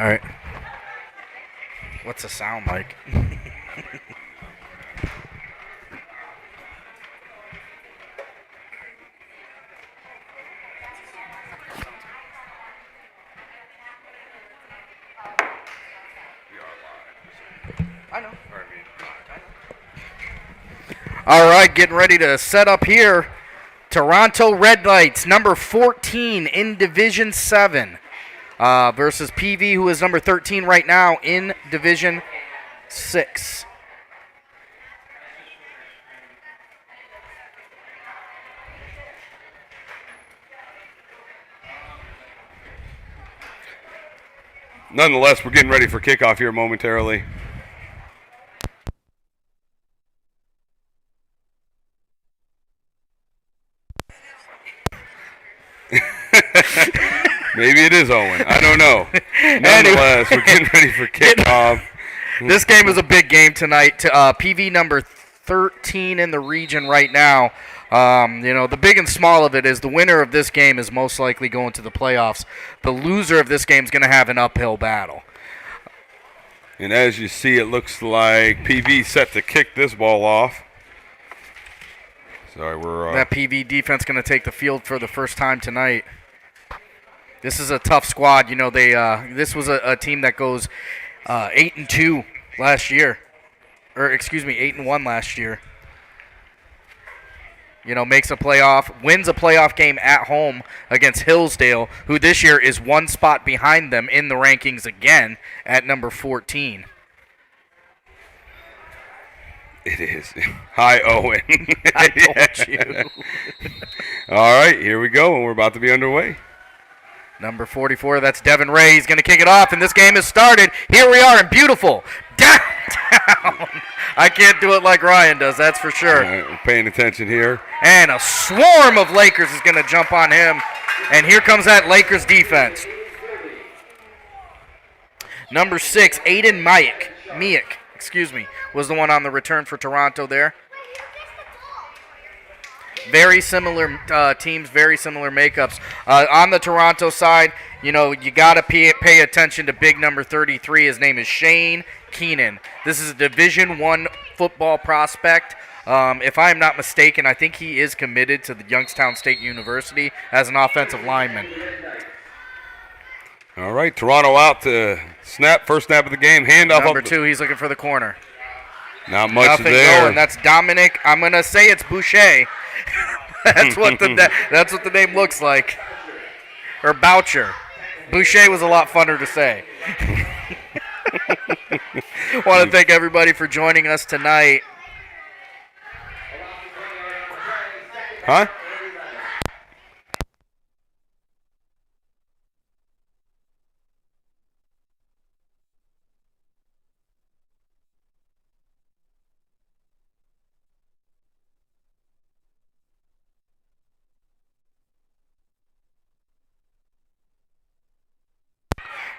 All right. What's the sound like? I know. All right, getting ready to set up here. Toronto Red Knights, number 14 in Division 7, versus PV, who is number 13 right now in Division 6. Nonetheless, we're getting ready for kickoff here momentarily. Maybe it is Owen. I don't know. Nonetheless, we're getting ready for kickoff. This game is a big game tonight. PV number 13 in the region right now. The big and small of it is the winner of this game is most likely going to the playoffs. The loser of this game is going to have an uphill battle. And as you see, it looks like PV set to kick this ball off. Sorry, we're... That PV defense going to take the field for the first time tonight. This is a tough squad. This was a team that goes 8-2 last year. 8-1 last year. Makes a playoff, wins a playoff game at home against Hillsdale, who this year is one spot behind them in the rankings again at number 14. It is. Hi, Owen. I told you. All right, here we go, and we're about to be underway. Number 44, that's Devin Ray. He's going to kick it off, and this game has started. Here we are in beautiful downtown. I can't do it like Ryan does, that's for sure. All right, we're paying attention here. And a swarm of Lakers is going to jump on him. And here comes that Lakers defense. Number 6, Aiden Miak, was the one on the return for Toronto there. Very similar teams, very similar makeups. On the Toronto side, you got to pay attention to big number 33. His name is Shane Keenan. This is a Division I football prospect. If I am not mistaken, I think he is committed to the Youngstown State University as an offensive lineman. All right, Toronto out to first snap of the game, handoff. Number 2, he's looking for the corner. Not much Nothing there. Going. That's Dominic. I'm going to say it's Boucher. That's what the name looks like. Or Boucher. Boucher was a lot funner to say. Want to thank everybody for joining us tonight. Huh?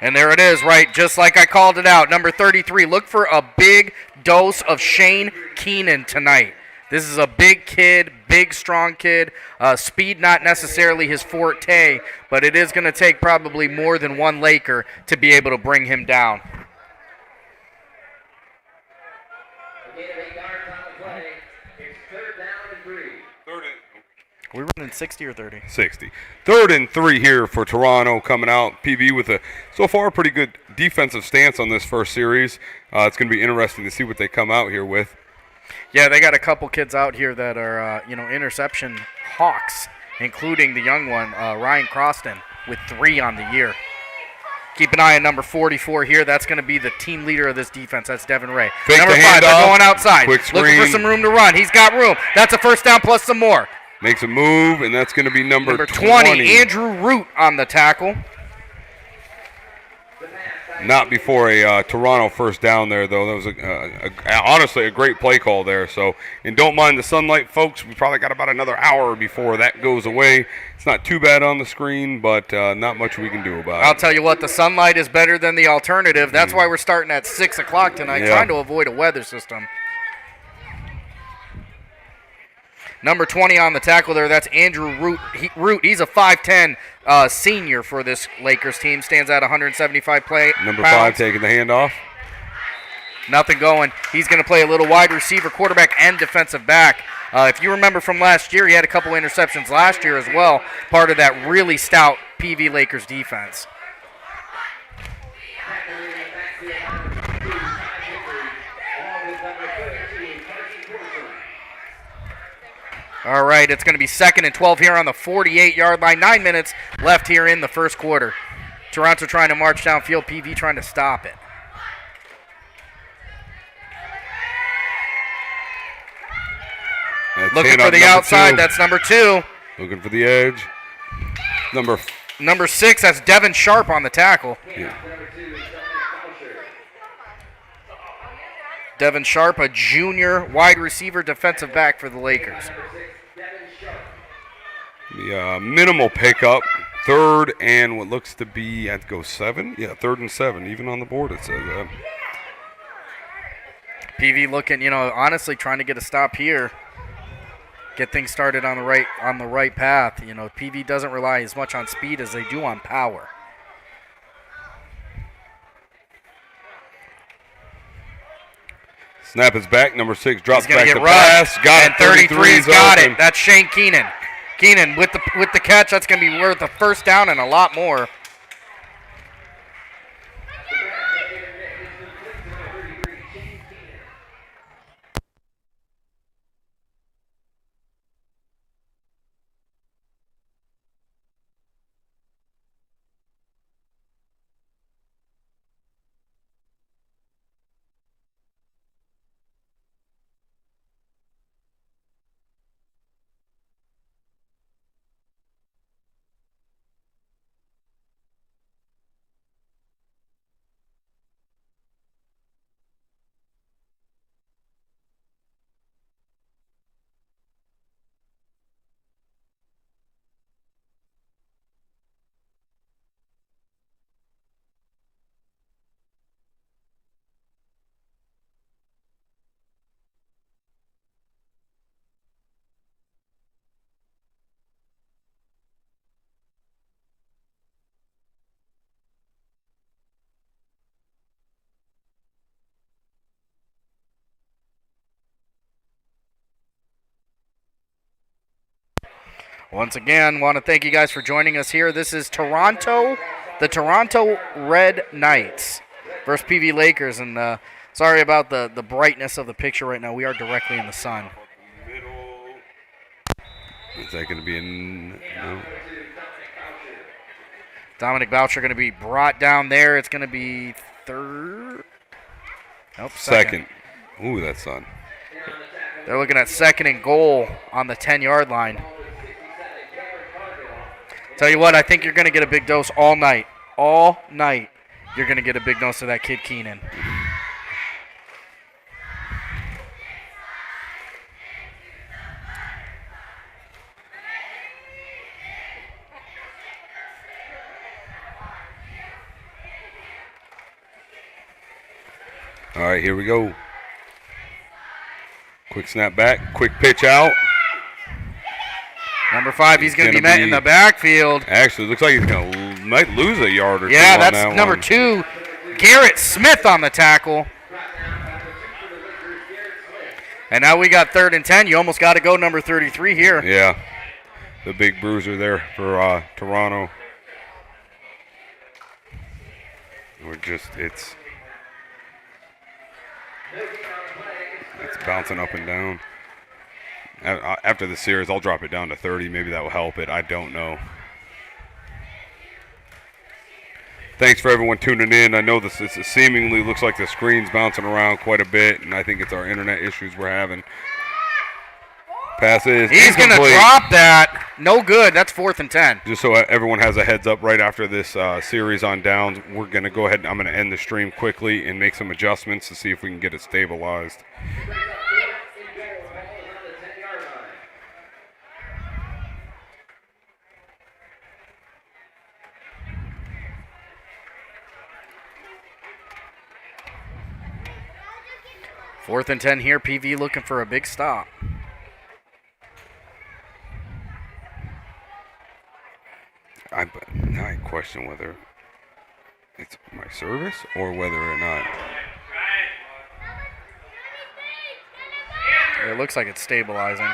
And there it is, right, just like I called it out. Number 33, look for a big dose of Shane Keenan tonight. This is a big kid, big, strong kid. Speed not necessarily his forte, but it is going to take probably more than one Laker to be able to bring him down. We're running 60 or 30? 60. 3rd and 3 here for Toronto coming out. PV with so far, pretty good defensive stance on this first series. It's going to be interesting to see what they come out here with. Yeah, they got a couple kids out here that are, interception hawks, including the young one, Ryan Croston, with 3 on the year. Keep an eye on number 44 here. That's going to be the team leader of this defense. That's Devin Ray. Fake number the 5, they're handoff. going outside. Quick screen. Looking for some room to run. He's got room. That's a first down plus some more. Makes a move, and that's going to be number 20, Andrew Root on the tackle. Not before a Toronto first down there, though. That was honestly a great play call there. So, and don't mind the sunlight, folks. We probably got about another hour before that goes away. It's not too bad on the screen, but not much we can do about it. I'll tell you what, the sunlight is better than the alternative. That's why we're starting at 6 o'clock tonight, trying to avoid a weather system. Number 20 on the tackle there, that's Andrew Root. He's a 5'10 senior for this Lakers team. Stands at 175 Number pounds. 5 taking the handoff. Nothing going. He's going to play a little wide receiver, quarterback, and defensive back. If you remember from last year, he had a couple interceptions last year as well, part of that really stout PV Lakers defense. All right, it's going to be 2nd and 12 here on the 48-yard line. 9 minutes left here in the first quarter. Toronto trying to march downfield, PV trying to stop it. Looking for the outside, 2. That's number 2. Looking for the edge. Number 6, that's Devin Sharp on the tackle. Yeah. Devin Sharp, a junior wide receiver defensive back for the Lakers. The minimal pickup. 3rd and what looks to be, I have to go 7? Yeah, 3rd and 7. Even on the board it says that. PV looking, honestly trying to get a stop here. Get things started on the right path. PV doesn't rely as much on speed as they do on power. Snap is back. Number 6 drops back to pass. Got it. 33's got it. That's Shane Keenan. Keenan with the catch. That's going to be worth a first down and a lot more. Once again, want to thank you guys for joining us here. This is the Toronto Red Knights versus PV Lakers. And sorry about the brightness of the picture right now. We are directly in the sun. Is that going to be no? Dominic Boucher going to be brought down there. It's going to be 3rd. Nope, 2nd. Ooh, that's on. They're looking at 2nd and goal on the 10-yard line. Tell you what, I think you're going to get a big dose all night. All night, you're going to get a big dose of that kid Keenan. All right, here we go. Quick snap back, quick pitch out. Number 5, he's going to be met in the backfield. Actually, looks like he's might lose a yard or two. Yeah, that's number 2, Garrett Smith on the tackle. And now we got 3rd and 10. You almost got to go number 33 here. Yeah, the big bruiser there for Toronto. It's bouncing up and down. After the series, I'll drop it down to 30. Maybe that will help it. I don't know. Thanks for everyone tuning in. I know this seemingly looks like the screen's bouncing around quite a bit, and I think it's our internet issues we're having. Pass is He's going to drop that. No good. That's 4th and 10. Just so everyone has a heads up, right after this series on downs, we're going to go ahead and I'm going to end the stream quickly and make some adjustments to see if we can get it stabilized. Fourth and 10 here. PV looking for a big stop. question whether it's my service or whether or not. It looks like it's stabilizing.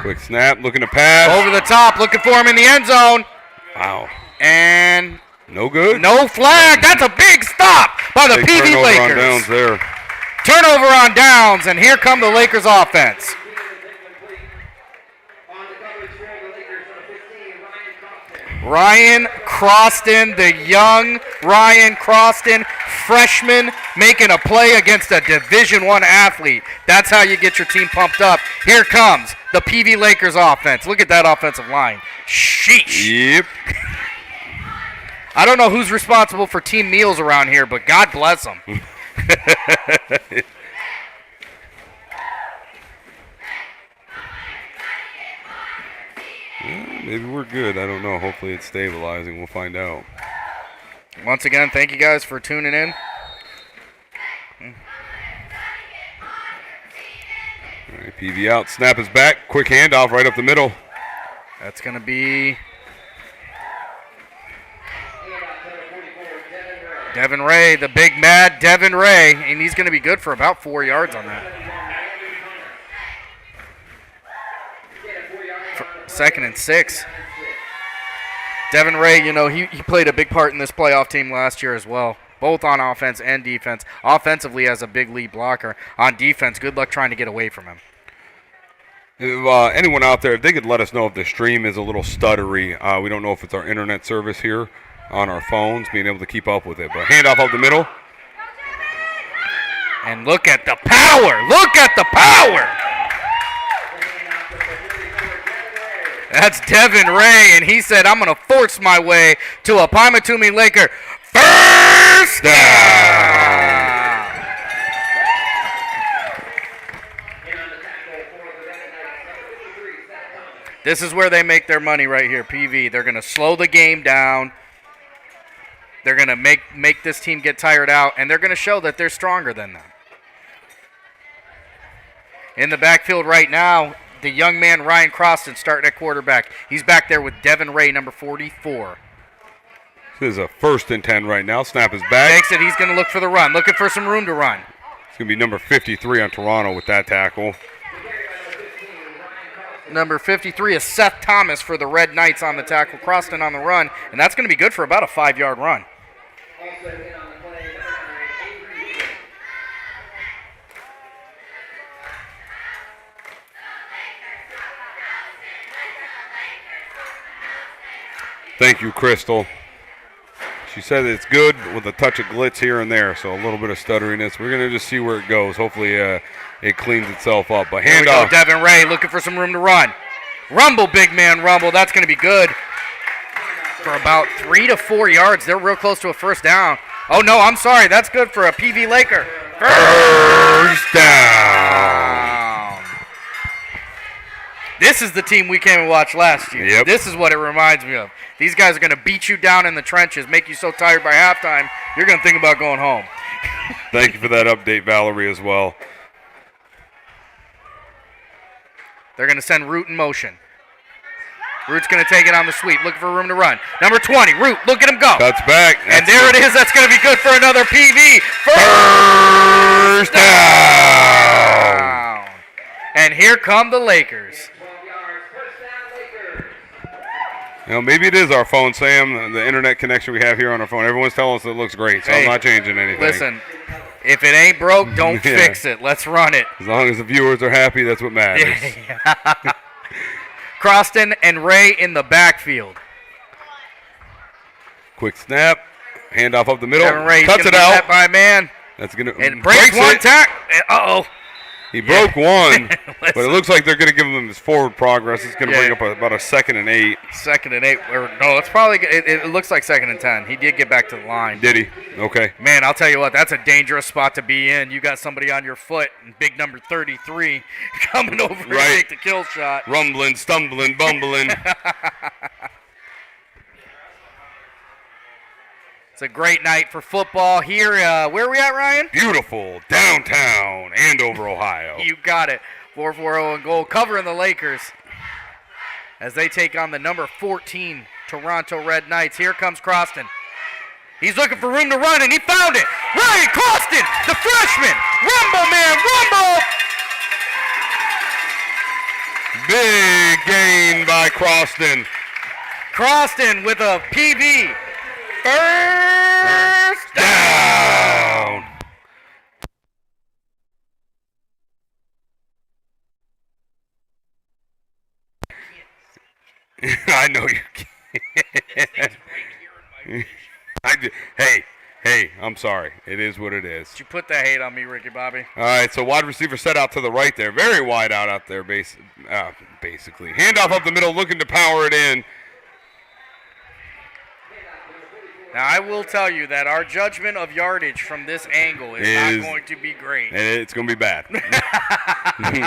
Quick snap, looking to pass. Over the top, looking for him in the end zone. Wow. And No good. no flag. That's a big stop by the Big PV turnover on Lakers. downs there. Turnover on downs, and here come the Lakers offense. Ryan Croston, the young Ryan Croston, freshman, making a play against a Division I athlete. That's how you get your team pumped up. Here comes the PV Lakers offense. Look at that offensive line. Sheesh. Yep. I don't know who's responsible for team meals around here, but God bless them. Maybe we're good. I don't know. Hopefully it's stabilizing. We'll find out. Once again, thank you guys for tuning in. All right, PV out. Snap is back. Quick handoff right up the middle. That's going to be Devin Ray, the big mad Devin Ray, and he's going to be good for about 4 yards on that. Second and 6. Devin Ray, you know, he played a big part in this playoff team last year as well, both on offense and defense. Offensively as a big lead blocker. On defense, good luck trying to get away from him. If anyone out there, if they could let us know if the stream is a little stuttery. We don't know if it's our internet service here on our phones, being able to keep up with it. But handoff up the middle. And look at the power. Look at the power. That's Devin Ray, and he said, I'm going to force my way to a Pymatumi Laker first down. This is where they make their money right here, PV. They're going to slow the game down. They're going to make this team get tired out, and they're going to show that they're stronger than them. In the backfield right now, the young man Ryan Croston starting at quarterback. He's back there with Devin Ray, number 44. This is a 1st and 10 right now. Snap is back. Takes it. He's going to look for the run. Looking for some room to run. It's going to be number 53 on Toronto with that tackle. Number 53 is Seth Thomas for the Red Knights on the tackle. Croston on the run. And that's going to be good for about a 5-yard run. Thank you, Crystal. She said it's good with a touch of glitz here and there, so a little bit of stutteriness. We're going to just see where it goes. Hopefully it cleans itself up. But Here we go, handoff. Devin Ray looking for some room to run. Rumble, big man, rumble. That's going to be good for about 3 to 4 yards. They're real close to a first down. Oh, no, I'm sorry. That's good for a PV Laker. First down. This is the team we came and watched last year. Yep. This is what it reminds me of. These guys are going to beat you down in the trenches, make you so tired by halftime, you're going to think about going home. Thank you for that update, Valerie, as well. They're going to send Root in motion. Root's going to take it on the sweep, looking for room to run. Number 20, Root, look at him go. Cuts back. And there it is. That's going to be good for another PV. First down. And here come the Lakers. You know, maybe it is our phone, Sam, the internet connection we have here on our phone. Everyone's telling us it looks great, so Hey, I'm not changing anything. Listen, if it ain't broke, don't Yeah. fix it. Let's run it. As long as the viewers are happy, that's what matters. Croston and Ray in the backfield. Quick snap. Handoff up the middle. Devin Ray Cuts it gonna be out. met by a man. That's going to And breaks one tack. Uh-oh. He broke one, Let's- but it looks like they're going to give him his forward progress. It's going to Yeah. bring up about a 2nd and 8. 2nd and 8. Or, no, it's probably, it looks like 2nd and 10. He did get back to the line. Did he? Okay. Man, I'll tell you what, that's a dangerous spot to be in. You got somebody on your foot, and big number 33 coming over to Right. take the kill shot. Rumbling, stumbling, bumbling. It's a great night for football here. Where are we at, Ryan? Beautiful downtown Andover, Ohio. You got it. 4-4-0 and goal, covering the Lakers as they take on the number 14 Toronto Red Knights. Here comes Croston. He's looking for room to run, and he found it. Ryan Croston, the freshman. Rumble, man, rumble. Big gain by Croston. Croston with a PV. First Down. I know you can't. Hey, I'm sorry. It is what it is. You put that hate on me, Ricky Bobby. All right, so wide receiver set out to the right there. Very wide out there, basically. Handoff up the middle, looking to power it in. Now, I will tell you that our judgment of yardage from this angle is not going to be great. It's going to be bad.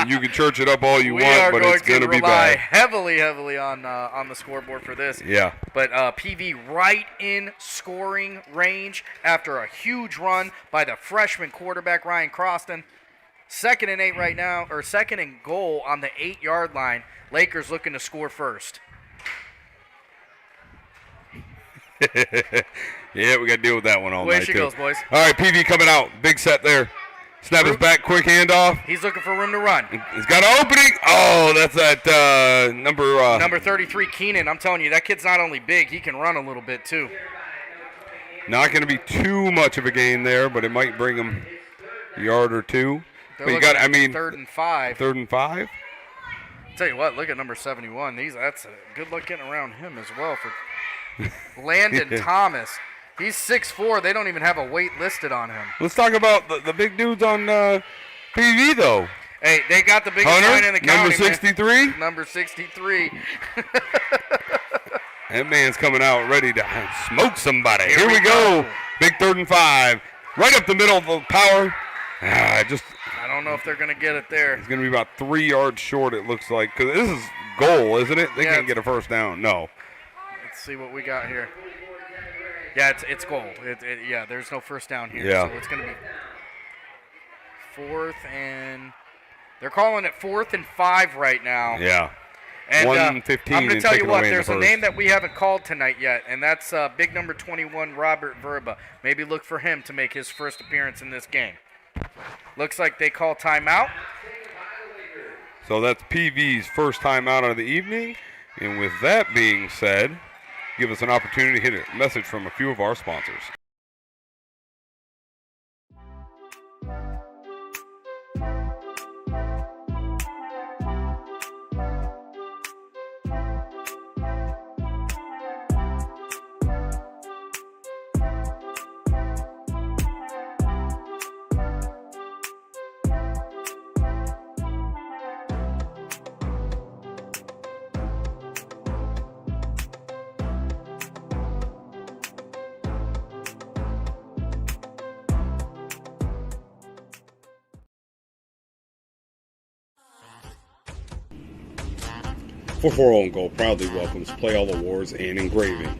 You can church it up all you We want, are but going it's going to be rely bad. heavily on the scoreboard for this. Yeah. But PV right in scoring range after a huge run by the freshman quarterback Ryan Croston. 2nd and 8 right now, or 2nd and goal on the 8-yard line. Lakers looking to score first. Yeah, we got to deal with that one all Away night, she too. goes, boys. All right, PV coming out. Big set there. Snap his back, quick handoff. He's looking for room to run. He's got an opening. Oh, that's that number... Number 33, Keenan. I'm telling you, that kid's not only big, he can run a little bit, too. Not going to be too much of a gain there, but it might bring him a yard or two. They're But you looking got, at I mean... 3rd and 5. 3rd and 5? Tell you what, look at number 71. That's a good look getting around him as well for Landon Thomas. He's 6'4". They don't even have a weight listed on him. Let's talk about the big dudes on PV, though. Hey, they got the biggest Hunter, line in the county, number 63. man. Number 63. That man's coming out ready to smoke somebody. Here Here we we go. go. Big 3rd and 5. Right up the middle of the power. I don't know if they're going to get it there. It's going to be about 3 yards short, it looks like. Because this is goal, isn't it? They Yeah, can't get a first down. No. Let's see what we got here. Yeah, it's goal. Yeah, there's no first down here. Yeah. So it's going to be 4th and... They're calling it 4th and 5 right now. Yeah. And 1:15 I'm going to and tell you taken what, away in the there's a first. name that we haven't called tonight yet, and that's big number 21, Robert Verba. Maybe look for him to make his first appearance in this game. Looks like they call timeout. So that's PV's first time out of the evening. And with that being said, give us an opportunity to hit a message from a few of our sponsors. For Own Goal proudly welcomes Play All Awards and Engraving.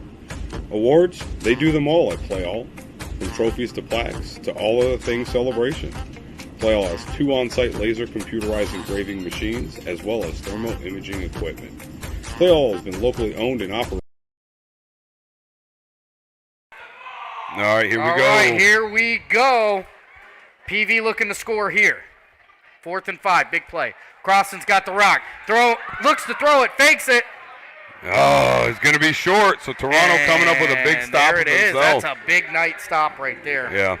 Awards, they do them all at Play All, from trophies to plaques to all other things celebration. Play All has 2 on-site laser computerized engraving machines as well as thermal imaging equipment. Play All has been locally owned and operated. All right, here we go. All right, here we go. PV looking to score here. 4th and 5, big play. Croston's got the rock. Looks to throw it, fakes it. Oh, it's going to be short. So Toronto coming up with a big And stop there of it is. themselves. That's a big night stop right there. Yeah.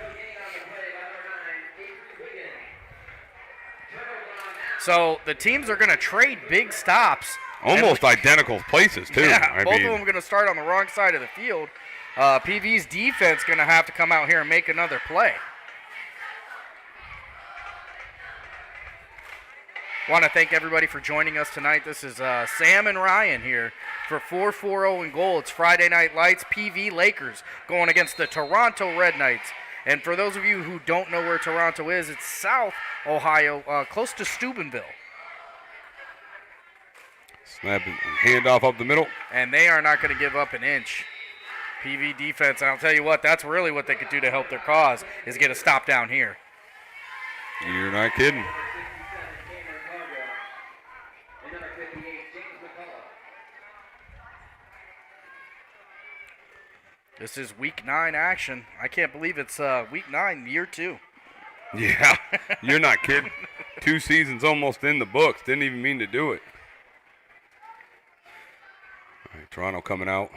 So the teams are going to trade big stops. Almost identical places, too. Yeah, both of them are going to start on the wrong side of the field. PV's defense going to have to come out here and make another play. Want to thank everybody for joining us tonight. This is Sam and Ryan here for 4-4-0 in goal. It's Friday Night Lights, PV Lakers going against the Toronto Red Knights. And for those of you who don't know where Toronto is, it's South Ohio, close to Steubenville. Snap and handoff up the middle. And they are not going to give up an inch. PV defense, and I'll tell you what, that's really what they could do to help their cause, is get a stop down here. You're not kidding. This is week 9 action. I can't believe it's week 9, year 2. Yeah, you're not kidding. 2 seasons almost in the books. Didn't even mean to do it. All right, Toronto coming out.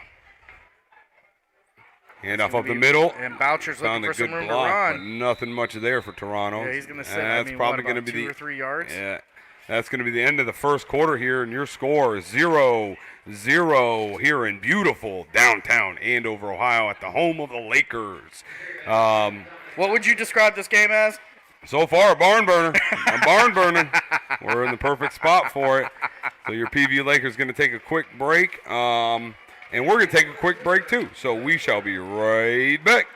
Handoff up the middle. And Boucher's looking for some room to run. But nothing much there for Toronto. Yeah, he's going to sit. That's probably going to be 2 or 3 yards. Yeah, that's going to be the end of the first quarter here, and your score is 0-0 here in beautiful downtown Andover, Ohio, at the home of the Lakers. What would you describe this game as? So far, a barn burner. A barn burner. We're in the perfect spot for it. So your PV Lakers going to take a quick break. And we're going to take a quick break, too. So we shall be right back.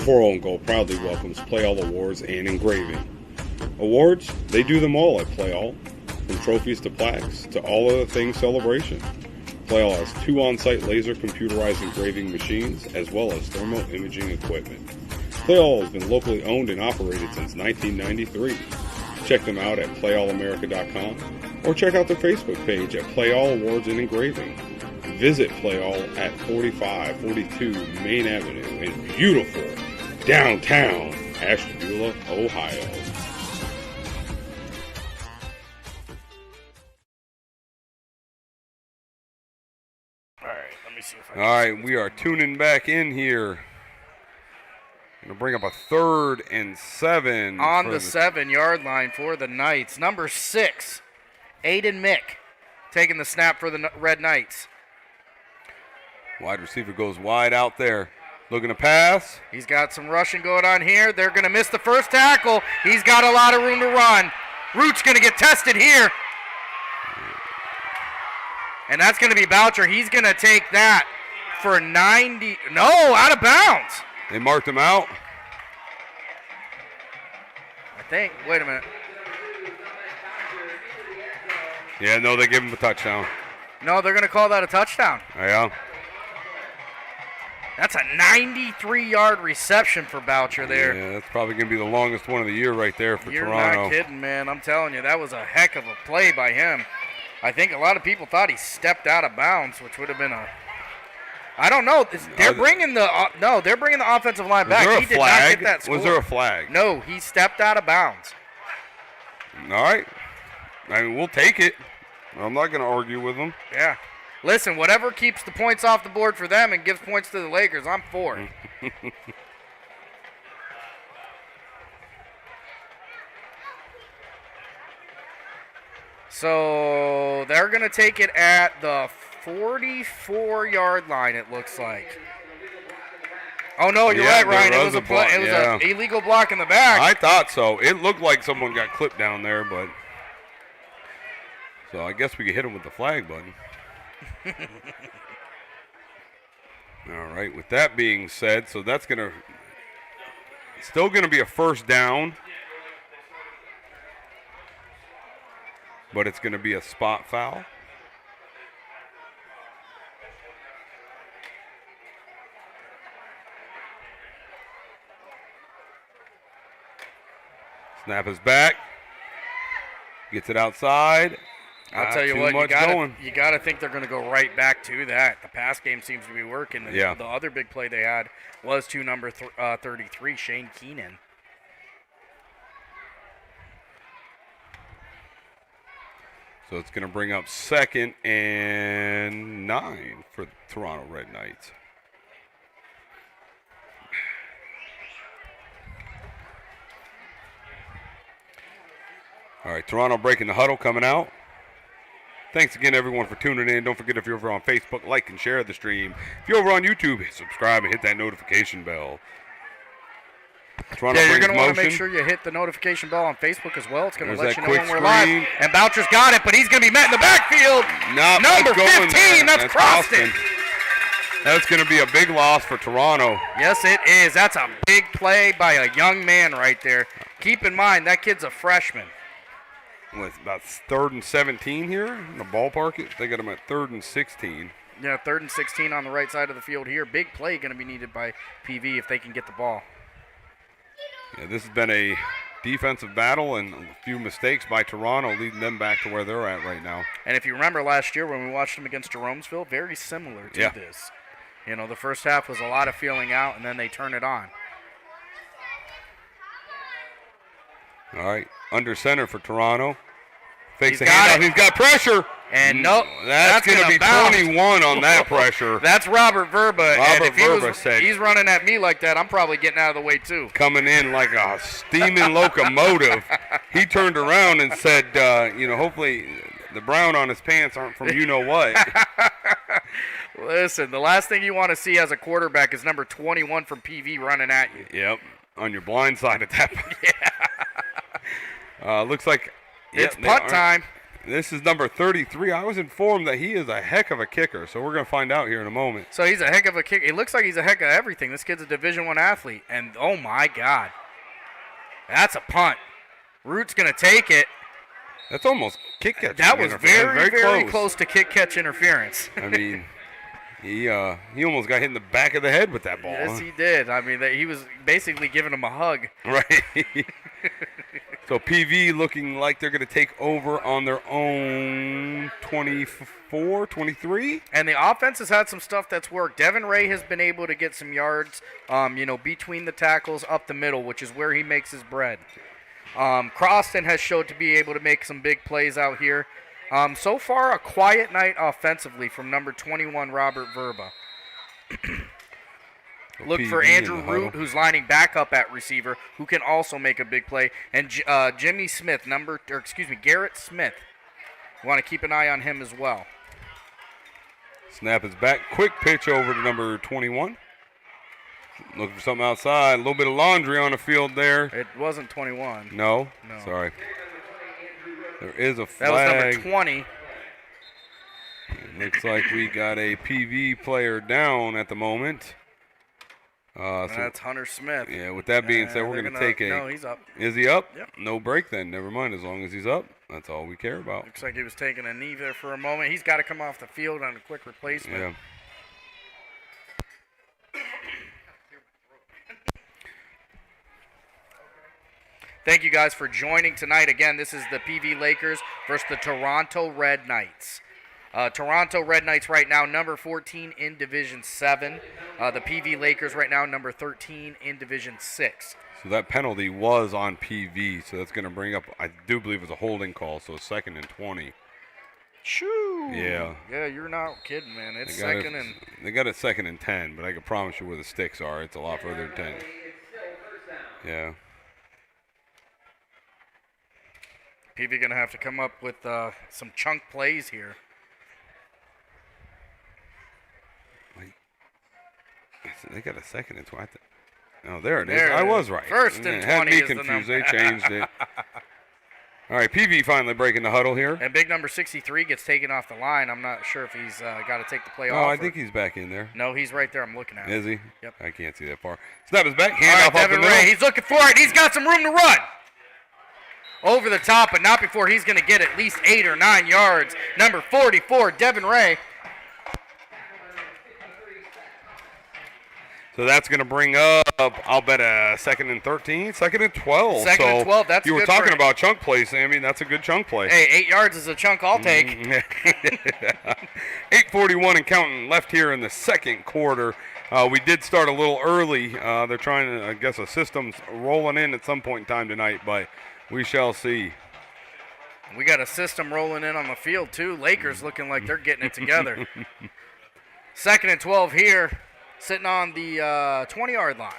For Own Goal proudly welcomes Play All Awards and Engraving. Awards, they do them all at Play All, from trophies to plaques to all other things celebration. Play All has 2 on-site laser computerized engraving machines as well as thermal imaging equipment. Play All has been locally owned and operated since 1993. Check them out at playallamerica.com or check out their Facebook page at Play All Awards and Engraving. Visit Play All at 4542 Main Avenue in beautiful downtown Ashtabula, Ohio. All right, let me see if I can. All right, we are tuning back in here. Going to bring up a 3rd and 7. On the 7-yard line for the Knights. Number 6, Aiden Mick, taking the snap for the Red Knights. Wide receiver goes wide out there. Looking to pass. He's got some rushing going on here. They're going to miss the first tackle. He's got a lot of room to run. Root's going to get tested here. And that's going to be Boucher. He's going to take that for 90. No, out of bounds. They marked him out. I think. Wait a minute. Yeah, no, they give him a touchdown. No, they're going to call that a touchdown. Yeah. That's a 93-yard reception for Boucher there. Yeah, that's probably going to be the longest one of the year right there for You're Toronto. not kidding, man. I'm telling you, that was a heck of a play by him. I think a lot of people thought he stepped out of bounds, which would have been a. I don't know. They're bringing the they're bringing the offensive line back. Was there a He did flag? not get that score. Was there a flag? No, he stepped out of bounds. All right. I mean, we'll take it. I'm not going to argue with them. Yeah. Listen, whatever keeps the points off the board for them and gives points to the Lakers, I'm for it. So they're going to take it at the 44-yard line, it looks like. Oh, no, you're right, Ryan. It was an illegal block in the back. I thought so. It looked like someone got clipped down there, but. So I guess we could hit him with the flag button. All right, with that being said, so that's going to. Still going to be a first down. But it's going to be a spot foul. Snap is back. Gets it outside. I'll tell you what, you got to think they're going to go right back to that. The pass game seems to be working. Yeah. The other big play they had was to number 33, Shane Keenan. So it's going to bring up 2nd and 9 for the Toronto Red Knights. All right, Toronto breaking the huddle coming out. Thanks again, everyone, for tuning in. Don't forget, if you're over on Facebook, like and share the stream. If you're over on YouTube, subscribe and hit that notification bell. Toronto you're going to want to motion. make sure you hit the notification bell on Facebook as well. It's going to let you know quick when we're live. And Boucher's got it, but he's going to be met in the backfield. Nope, Number 15, that's Croston. That's going to be a big loss for Toronto. Yes, it is. That's a big play by a young man right there. Keep in mind, that kid's a freshman. With about 3rd and 17 here in the ballpark. They got him at 3rd and 16. Yeah, 3rd and 16 on the right side of the field here. Big play going to be needed by PV if they can get the ball. Yeah, this has been a defensive battle and a few mistakes by Toronto leading them back to where they're at right now. And if you remember last year when we watched them against Jeromesville, very similar to this. You know, the first half was a lot of feeling out, and then they turn it on. All right, under center for Toronto. Fakes the got handoff. it. He's got pressure. And nope, That's going to be bounce. 21 on that pressure. That's Robert Verba. And if Verba said, he's running at me like that, I'm probably getting out of the way too. Coming in like a steaming locomotive. He turned around and said, hopefully the brown on his pants aren't from you-know-what. Listen, the last thing you want to see as a quarterback is number 21 from PV running at you. Yep, on your blind side at that point. Yeah. Looks like it's punt time. This is number 33. I was informed that he is a heck of a kicker, so we're going to find out here in a moment. So he's a heck of a kicker. It looks like he's a heck of everything. This kid's a Division I athlete, and oh my God, that's a punt. Root's going to take it. That's almost kick catch. That was very close. close to kick catch interference. I mean, he almost got hit in the back of the head with that ball. Yes, he did. I mean, he was basically giving him a hug. Right. So PV looking like they're going to take over on their own 24, 23. And the offense has had some stuff that's worked. Devin Ray has been able to get some yards, between the tackles up the middle, which is where he makes his bread. Croston has showed to be able to make some big plays out here. So far, a quiet night offensively from number 21, Robert Verba. Look for Andrew Root, who's lining back up at receiver, who can also make a big play. And Jimmy Smith, Garrett Smith. You want to keep an eye on him as well. Snap is back. Quick pitch over to number 21. Looking for something outside. A little bit of laundry on the field there. It wasn't 21. No. Sorry. There is a flag. That was number 20. It looks like we got a PV player down at the moment. That's Hunter Smith. Yeah, with that being said, we're going to take a... No, he's up. Is he up? Yep. No break then. Never mind. As long as he's up, that's all we care about. Looks like he was taking a knee there for a moment. He's got to come off the field on a quick replacement. Yeah. Thank you guys for joining tonight. Again, this is the PV Lakers versus the Toronto Red Knights. Toronto Red Knights right now number 14 in Division 7. The PV Lakers right now number 13 in Division 6. So that penalty was on PV, so that's going to bring up, I do believe it was a holding call, so 2nd and 20. Shoo! Yeah. Yeah, you're not kidding, man. It's They got it 2nd and 10, but I can promise you where the sticks are, it's a lot further than 10. Yeah. PV going to have to come up with some chunk plays here. They got a 2nd and 20. Oh, there it is. There I it was is. right. 1st and 20 had me is the confused. number. They changed it. All right, PV finally breaking the huddle here. And big number 63 gets taken off the line. I'm not sure if he's got to take the play off. Oh, I think he's back in there. No, he's right there. I'm looking at him. Is he? Yep. I can't see that far. Snap is back. All Hand right, off up the Devin middle. Ray. He's looking for it. He's got some room to run. Over the top, but not before he's going to get at least 8 or 9 yards. Number 44, Devin Ray. So that's going to bring up, I'll bet, a 2nd and 13, 2nd and 12. 2nd and 12, that's you were good talking for- about chunk plays, Sammy. That's a good chunk play. Hey, 8 yards is a chunk I'll take. 8:41 and counting left here in the second quarter. We did start a little early. They're trying to, I guess, a system's rolling in at some point in time tonight, but we shall see. We got a system rolling in on the field, too. Lakers looking like they're getting it together. 2nd and 12 here, sitting on the 20-yard line.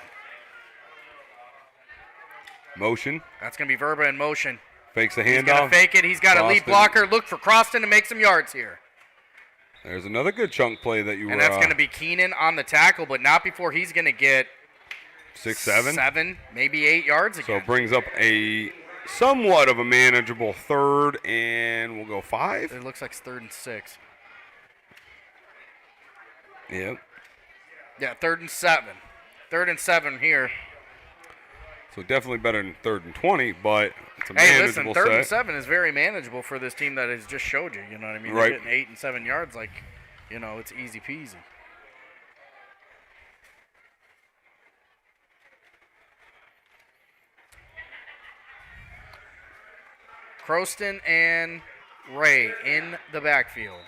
Motion. That's going to be Verba in motion. Fakes the He's handoff. going to fake it. He's got a lead Croston. blocker. Look for Croston to make some yards here. There's another good chunk play that you were. And that's going to be Keenan on the tackle, but not before he's going to get 6, 7. 7, maybe 8 yards So again. it brings up a somewhat of a manageable 3rd, and we'll go 5. It looks like it's 3rd and 6. Yep. Yeah, 3rd and 7. 3rd and 7 here. So definitely better than 3rd and 20, but it's a Hey, listen, manageable 3rd set. and 7 is very manageable for this team that has just showed you. You know what I mean? Right. They're getting 8 and 7 yards, like, you know, it's easy peasy. Croston and Ray in the backfield.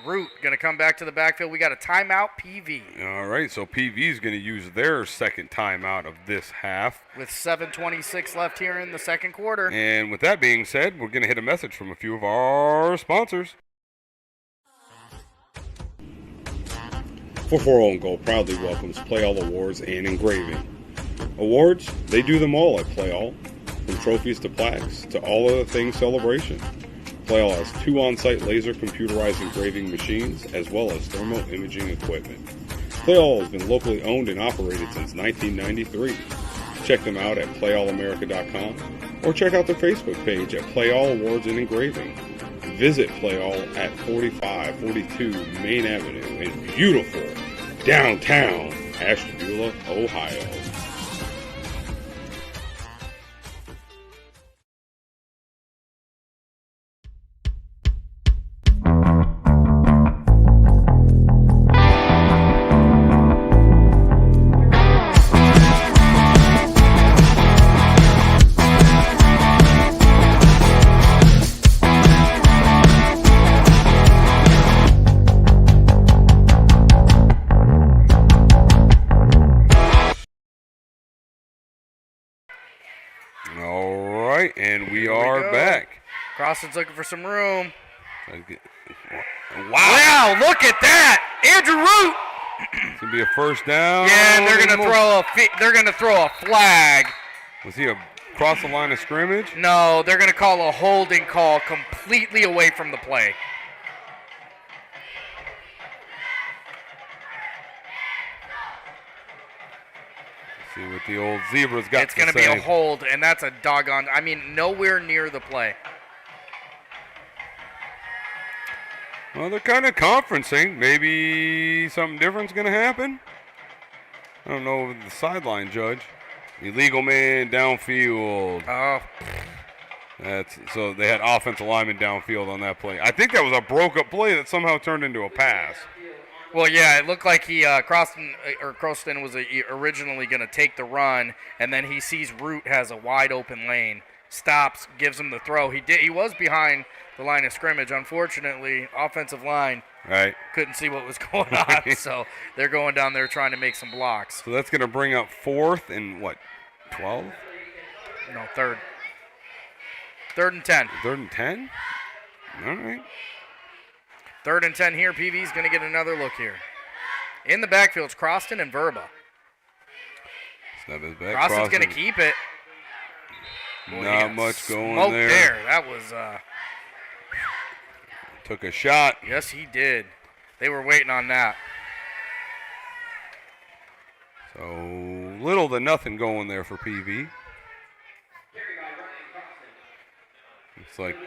Root going to come back to the backfield. We got a timeout, PV. All right, so PV is going to use their second timeout of this half. With 7:26 left here in the second quarter. And with that being said, we're going to hit a message from a few of our sponsors. 440 and Gold proudly welcomes Play All Awards and Engraving. Awards, they do them all at Play All, from trophies to plaques to all other things celebration. Play All has 2 on-site laser computerized engraving machines as well as thermal imaging equipment. Play All has been locally owned and operated since 1993. Check them out at playallamerica.com or check out their Facebook page at Play All Awards and Engraving. Visit Play All at 4542 Main Avenue in beautiful downtown Ashtabula, Ohio. All right, and we are back. Croston's looking for some room. Wow, look at that. Andrew Root. It's going to be a first down. Yeah, and they're going to throw a flag. Was he across the line of scrimmage? No, they're going to call a holding call completely away from the play. See what the old Zebra's got It's going to be a hold, and that's a doggone. I mean, nowhere near the play. Well, they're kind of conferencing. Maybe something different's going to happen. I don't know the sideline judge. Illegal man downfield. Oh. So they had offensive lineman downfield on that play. I think that was a broke-up play that somehow turned into a pass. Well, yeah, it looked like Croston was originally going to take the run, and then he sees Root has a wide open lane, stops, gives him the throw. He was behind the line of scrimmage. Unfortunately, offensive line couldn't see what was going on, so they're going down there trying to make some blocks. So that's going to bring up 4th and what, 12? No, 3rd. 3rd and 10. 3rd and 10? All right. 3rd and 10 here. PV's going to get another look here. In the backfield, it's Croston and Verba. Snap his back. Croston's going to keep it. Boy, not much going there. That was... took a shot. Yes, he did. They were waiting on that. So little to nothing going there for PV. It's like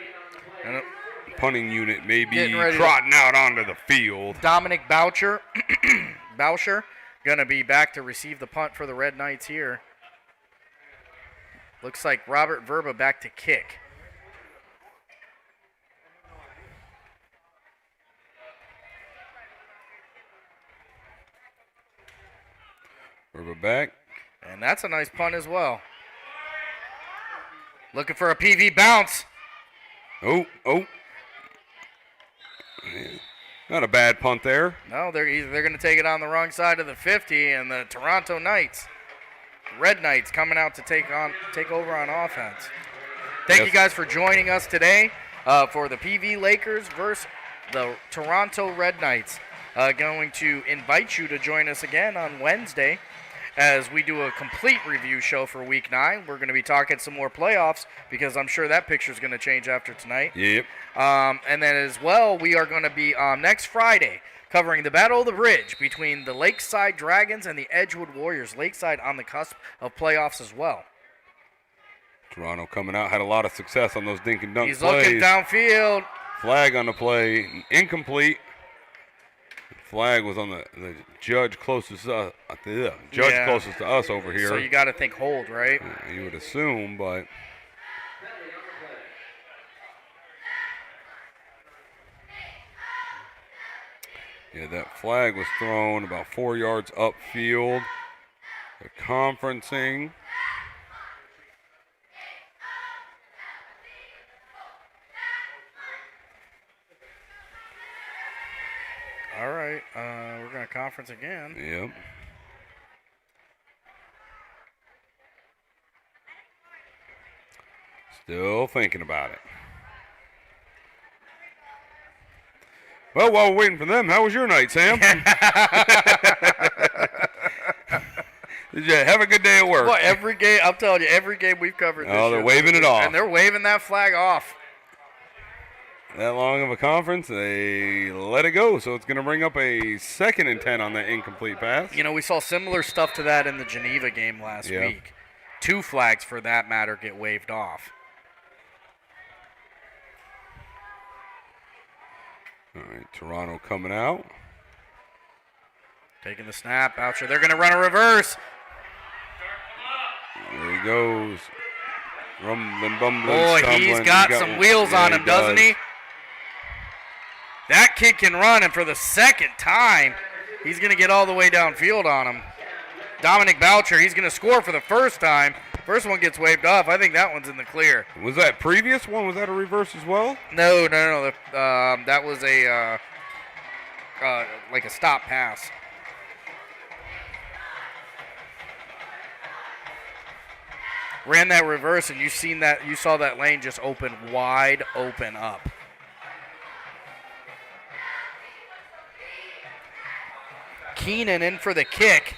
punting unit may be trotting out onto the field. Dominic Boucher going to be back to receive the punt for the Red Knights here. Looks like Robert Verba back to kick. Verba back. And that's a nice punt as well. Looking for a PV bounce. Oh. Not a bad punt there. No, they're going to take it on the wrong side of the 50, and the Toronto Knights, Red Knights, coming out to take over on offense. Thank you guys for joining us today for the PV Lakers versus the Toronto Red Knights. Going to invite you to join us again on Wednesday as we do a complete review show for Week 9. We're going to be talking some more playoffs because I'm sure that picture is going to change after tonight. Yep. And then as well, we are going to be next Friday covering the Battle of the Bridge between the Lakeside Dragons and the Edgewood Warriors. Lakeside on the cusp of playoffs as well. Toronto coming out, had a lot of success on those dink and dunk He's plays. looking downfield. Flag on the play, incomplete. Flag was on the judge closest Yeah. closest to us over here. So you got to think hold, right? You would assume, but yeah, that flag was thrown about 4 yards upfield. They're conferencing. All right, we're going to conference again. Yep. Still thinking about it. Well, while we're waiting for them, how was your night, Sam? Did you have a good day at work? Well, every game, I'm telling you, every game we've covered this Oh, they're year, waving it off. And they're waving that flag off. That long of a conference, they let it go. So it's going to bring up a 2nd and 10 on that incomplete pass. You know, we saw similar stuff to that in the Geneva game last week. 2 flags, for that matter, get waved off. All right, Toronto coming out. Taking the snap. Boucher, they're going to run a reverse. There he goes. Rumbling, bumbling, Boy, stumbling. he's got some wheels on him, doesn't he? That kid can run, and for the 2nd time, he's going to get all the way downfield on him. Dominic Boucher, he's going to score for the first time. First one gets waved off. I think that one's in the clear. Was that previous one? Was that a reverse as well? No. That was a like a stop pass. Ran that reverse, and you saw that lane just open wide open up. Keenan in for the kick.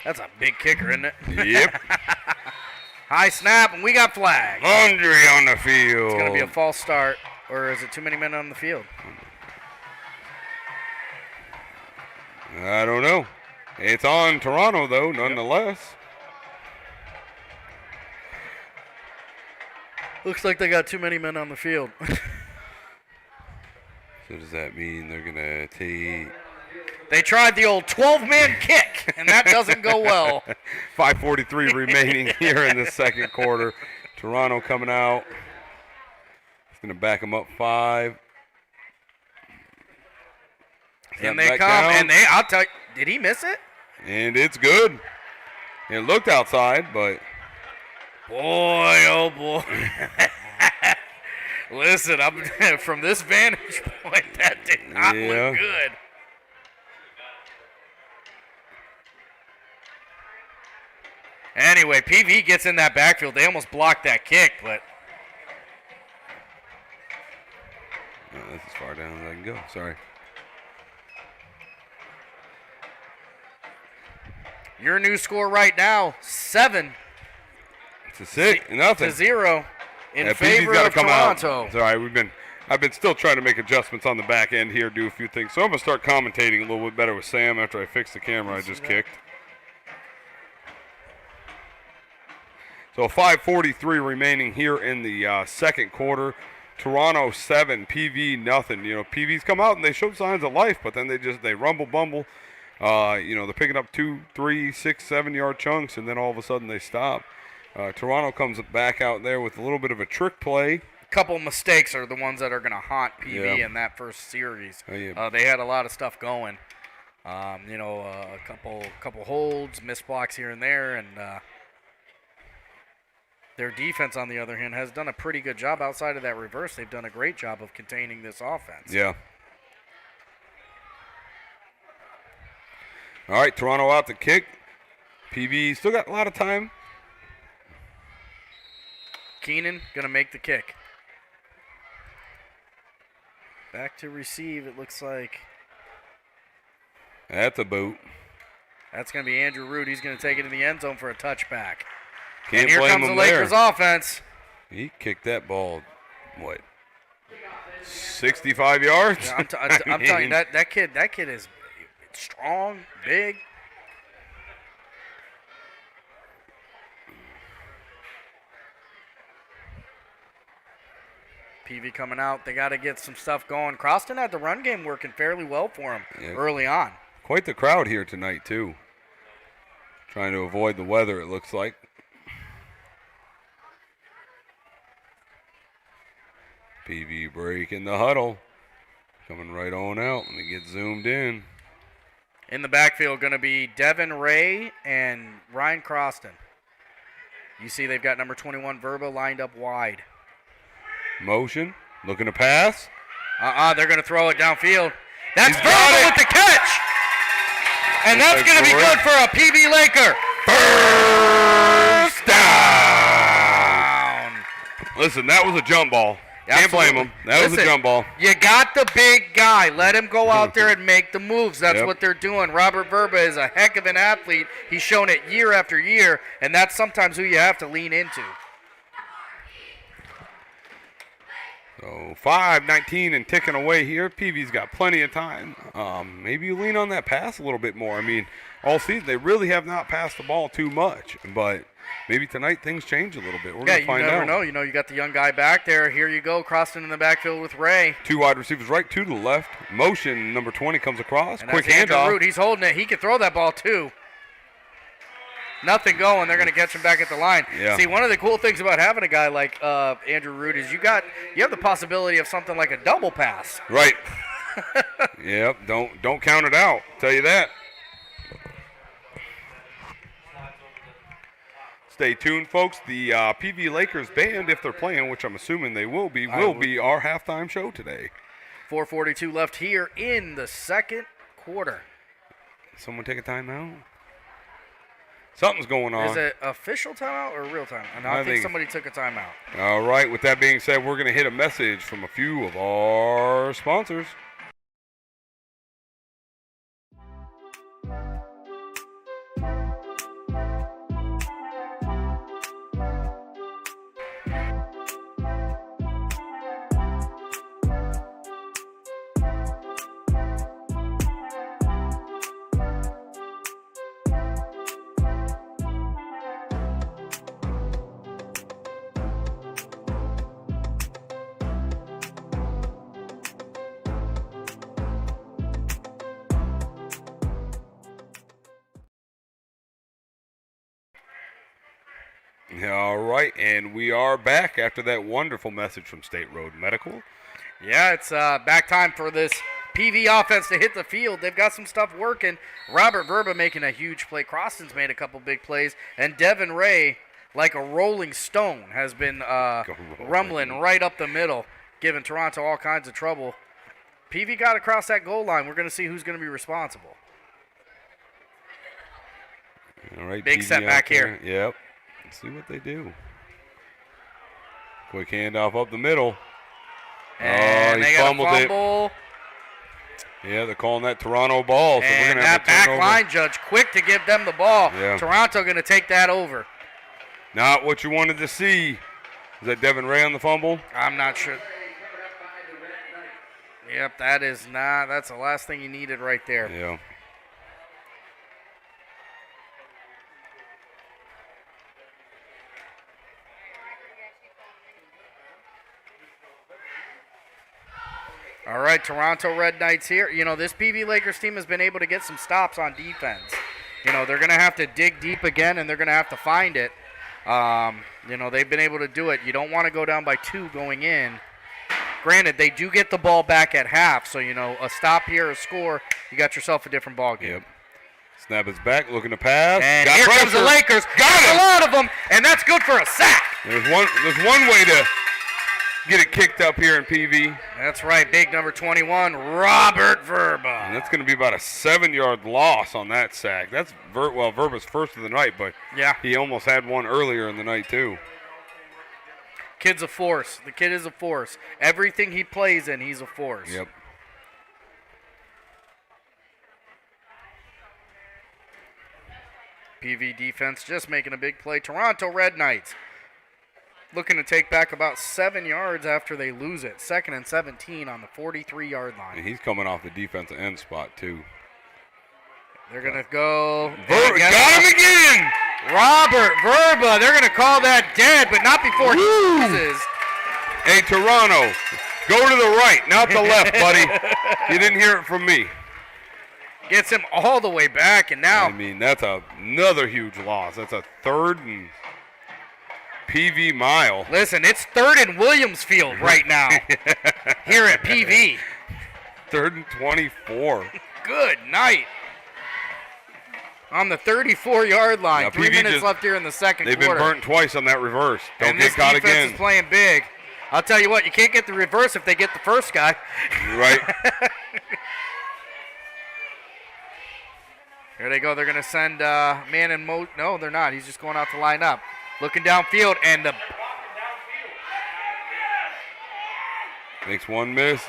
That's a big kicker, isn't it? Yep. High snap, and we got flag. Laundry on the field. It's going to be a false start, or is it too many men on the field? I don't know. It's on Toronto, though, nonetheless. Looks like they got too many men on the field. So does that mean they're going to take... They tried the old 12-man kick, and that doesn't go well. 5:43 remaining here in the 2nd quarter. Toronto coming out. It's going to back them up 5. And they Back come, down. and I'll tell you, did he miss it? And it's good. It looked outside, but... Boy, oh boy. Listen, from this vantage point, that did not look good. Anyway, PV gets in that backfield. They almost blocked that kick, but... No, that's as far down as I can go. Sorry. Your new score right now, 7 to 6, nothing to 0 in favor PV's of come Toronto. Out. It's all right. I've been still trying to make adjustments on the back end here, do a few things. So I'm gonna start commentating a little bit better with Sam after I fix the camera I just kicked. So 5:43 remaining here in the 2nd quarter. Toronto 7, PV nothing. You know, PV's come out and they showed signs of life, but then they rumble bumble. They're picking up 2, 3, 6, 7 yard chunks, and then all of a sudden they stop. Toronto comes back out there with a little bit of a trick play. Couple mistakes are the ones that are going to haunt PV in that first series. They had a lot of stuff going. A couple holds, missed blocks here and there, and their defense, on the other hand, has done a pretty good job outside of that reverse. They've done a great job of containing this offense. Yeah. All right, Toronto out to kick. PV still got a lot of time. Keenan going to make the kick. Back to receive, it looks like. That's a boot. That's going to be Andrew Root. He's going to take it in the end zone for a touchback. Can't and here blame comes the him Lakers there. offense. He kicked that ball, 65 yards? Yeah, I'm telling you, that kid is strong, big. PV coming out. They got to get some stuff going. Croston had the run game working fairly well for him early on. Quite the crowd here tonight, too. Trying to avoid the weather, it looks like. PV break in the huddle. Coming right on out. Let me get zoomed in. In the backfield, going to be Devin Ray and Ryan Croston. You see they've got number 21, Verba, lined up wide. Motion. Looking to pass. They're going to throw it downfield. That's Verba with the catch. And that's going to be good for a PV Laker. First down. Listen, that was a jump ball. Can't blame him. That was a jump ball. You got the big guy. Let him go out there and make the moves. That's what they're doing. Robert Verba is a heck of an athlete. He's shown it year after year, and that's sometimes who you have to lean into. So 5:19 and ticking away here. PV's got plenty of time. Maybe you lean on that pass a little bit more. I mean, all season they really have not passed the ball too much, but maybe tonight things change a little bit. We're going to find out. You never know. You know, you got the young guy back there. Here you go, Croston in the backfield with Ray. 2 wide receivers right, 2 to the left. Motion, number 20 comes across. And Quick Andrew handoff. Root, he's holding it. He can throw that ball too. Nothing going. They're going to catch him back at the line. Yeah. See, one of the cool things about having a guy like Andrew Root is you have the possibility of something like a double pass. Right. Yep. Don't count it out. Tell you that. Stay tuned, folks. The PV Lakers band, if they're playing, which I'm assuming they will be our halftime show today. 4:42 left here in the second quarter. Someone take a timeout? Something's going on. Is it official timeout or real timeout? No, I think somebody took a timeout. All right. With that being said, we're going to hit a message from a few of our sponsors. All right, and we are back after that wonderful message from State Road Medical. Yeah, it's back time for this PV offense to hit the field. They've got some stuff working. Robert Verba making a huge play. Croston's made a couple big plays. And Devin Ray, like a rolling stone, has been rumbling right up the middle, giving Toronto all kinds of trouble. PV got across that goal line. We're going to see who's going to be responsible. All right, big PV setback here. Yep. Let's see what they do. Quick handoff up the middle. And they got a fumble. Yeah, they're calling that Toronto ball. So and we're gonna that have back line judge quick to give them the ball. Yeah. Toronto going to take that over. Not what you wanted to see. Is that Devin Ray on the fumble? I'm not sure. Yep, that is not. That's the last thing you needed right there. Yeah. All right, Toronto Red Knights here. You know, this PV Lakers team has been able to get some stops on defense. You know, they're going to have to dig deep again, and they're going to have to find it. You know, they've been able to do it. You don't want to go down by 2 going in. Granted, they do get the ball back at half, so, you know, a stop here, a score, you got yourself a different ball game. Yep. Snap is back, looking to pass. And got here pressure. comes the Lakers. Got a lot of them, and that's good for a sack. There's one way to get it kicked up here in PV. That's right, big number 21, Robert Verba. And that's going to be about a 7-yard loss on that sack. That's Verba's first of the night, but yeah, he almost had one earlier in the night too. Kid's a force. The kid is a force. Everything he plays in, he's a force. Yep. PV defense just making a big play. Toronto Red Knights looking to take back about 7 yards after they lose it. 2nd and 17 on the 43-yard line. And he's coming off the defensive end spot too. They're going to go. Got him again! Robert Verba. They're going to call that dead, but not before he loses. Hey, Toronto, go to the right, not the left, buddy. You didn't hear it from me. Gets him all the way back, and now I mean, that's another huge loss. That's a 3rd and PV mile. listen, it's 3rd and Williams Field right now here at PV. 3rd and 24. Good night. On the 34-yard line. Now, 3 PV minutes just- left here in the second They've quarter. been burnt twice on that reverse. Don't and get this caught defense again. is playing big. I'll tell you what, you can't get the reverse if they get the first guy. Right. Here they go. They're going to send man in mo. No, they're not. He's just going out to line up. Looking downfield, and the Makes one miss.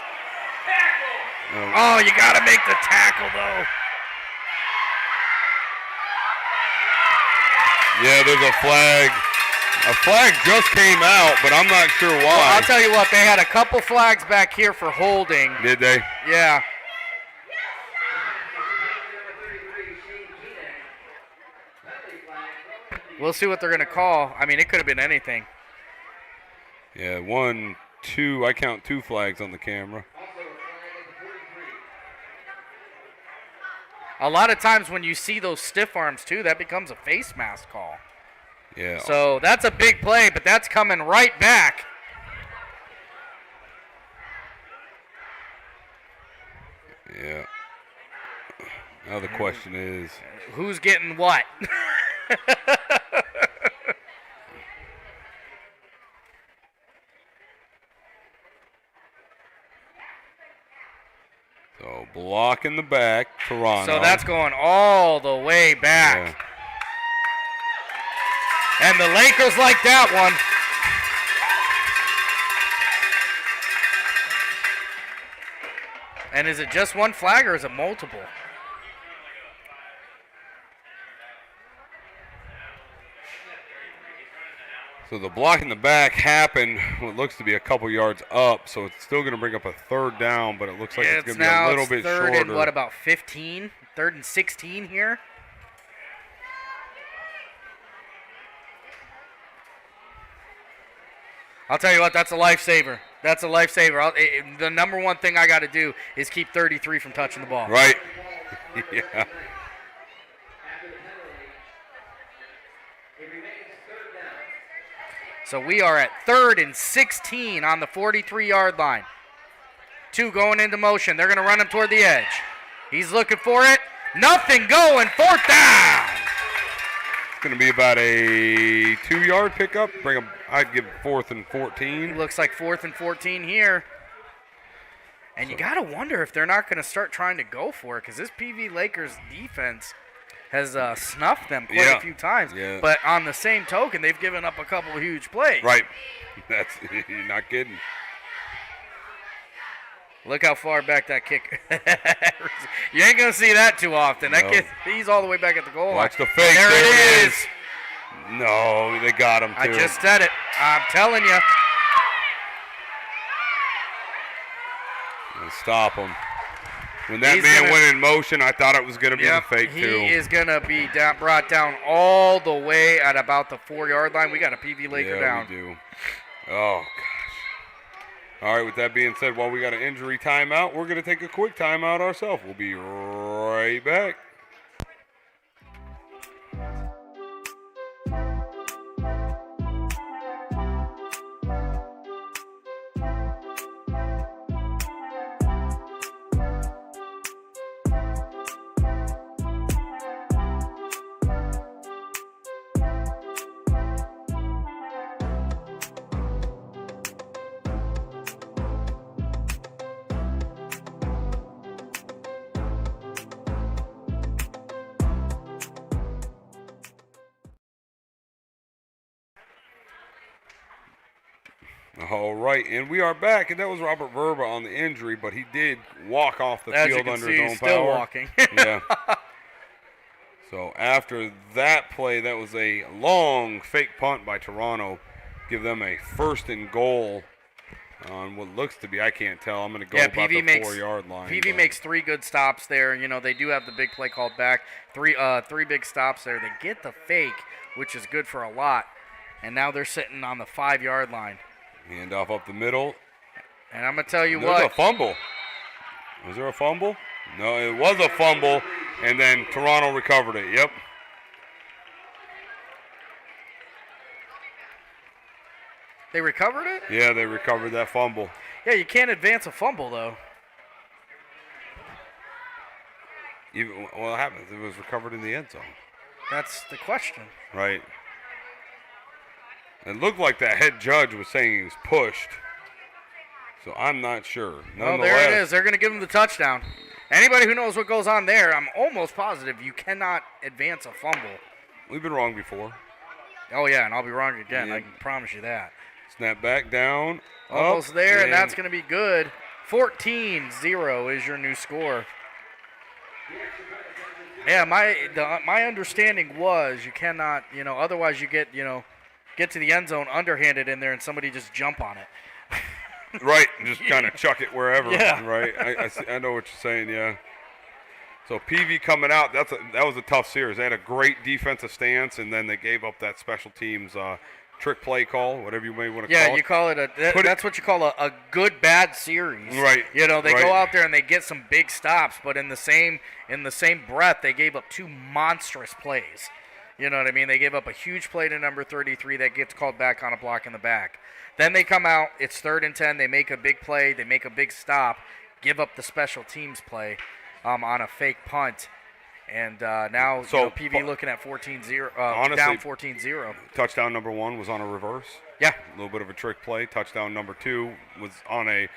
oh, you got to make the tackle, though. Yeah, there's a flag. A flag just came out, but I'm not sure why. Well, I'll tell you what, they had a couple flags back here for holding. Did they? Yeah. We'll see what they're going to call. I mean, it could have been anything. Yeah, 1, 2. I count 2 flags on the camera. A lot of times when you see those stiff arms, too, that becomes a face mask call. Yeah. So that's a big play, but that's coming right back. Yeah. Now the question is, Who's getting what? so block in the back, Toronto. So that's going all the way back. Yeah. And the Lakers like that one. And is it just one flag or is it multiple? So the block in the back happened what looks to be a couple yards up, so it's still going to bring up a 3rd down, but it looks like it's going to be a little bit third shorter. and what, about 15? 3rd and 16 here? I'll tell you what, that's a lifesaver. That's a lifesaver. The number one thing I got to do is keep 33 from touching the ball. Right. Yeah. So we are at 3rd and 16 on the 43-yard line. 2 going into motion. They're going to run him toward the edge. He's looking for it. Nothing going. 4th down. It's going to be about a 2-yard pickup. I'd give 4th and 14. Looks like 4th and 14 here. And you got to wonder if they're not going to start trying to go for it, because this PV Lakers defense has snuffed them quite a few times. Yeah. But on the same token, they've given up a couple of huge plays. Right. That's you're not kidding. Look how far back that kick. You ain't going to see that too often. That No. kid, he's all the way back at the goal line. Watch the fake. There it is. No, they got him too. I just said it. I'm telling you. And stop him. When that He's man gonna- went in motion, I thought it was going to be Yep, the fake he too. is going to be brought down all the way at about the 4-yard line. We got a PV Laker down. We do. Oh, gosh. All right, with that being said, while we got an injury timeout, we're going to take a quick timeout ourselves. We'll be right back. All right, and we are back, and that was Robert Verba on the injury, but he did walk off the As you field can under see, his own he's still power. walking. Yeah. So after that play, that was a long fake punt by Toronto. Give them a 1st and goal on what looks to be, I can't tell. I'm going to go about the 4-yard line. PV but- makes 3 good stops there. You know, they do have the big play called back. Three big stops there. They get the fake, which is good for a lot. And now they're sitting on the 5-yard line. Handoff up the middle. And I'm going to tell you There's a what. fumble. Was there a fumble? No, it was a fumble, and then Toronto recovered it. Yep. They recovered it? Yeah, they recovered that fumble. Yeah, you can't advance a fumble, though. Even, what happens? It was recovered in the end zone. That's the question. Right. It looked like that head judge was saying he was pushed. So I'm not sure. Well, there it is. They're going to give him the touchdown. Anybody who knows what goes on there, I'm almost positive you cannot advance a fumble. We've been wrong before. Oh, yeah, and I'll be wrong again. Yeah. I can promise you that. Snap back down. Almost up, there, and that's going to be good. 14-0 is your new score. Yeah, my understanding was you cannot, otherwise you get to the end zone underhanded in there and somebody just jump on it. Right, and just kind of chuck it wherever. Yeah. Right. I know what you're saying. Yeah. So PV coming out. That was a tough series. They had a great defensive stance, and then they gave up that special teams trick play call, whatever you may want to call it. Yeah, you call it that's what you call a good bad series. Right. They right. go out there and they get some big stops, but in the same breath they gave up 2 monstrous plays. You know what I mean? They gave up a huge play to number 33 that gets called back on a block in the back. Then they come out, it's 3rd and 10, they make a big play, they make a big stop, give up the special teams play on a fake punt. And now PV looking at 14-0, honestly, down 14-0. Touchdown number 1 was on a reverse. Yeah. A little bit of a trick play. Touchdown number 2 was on a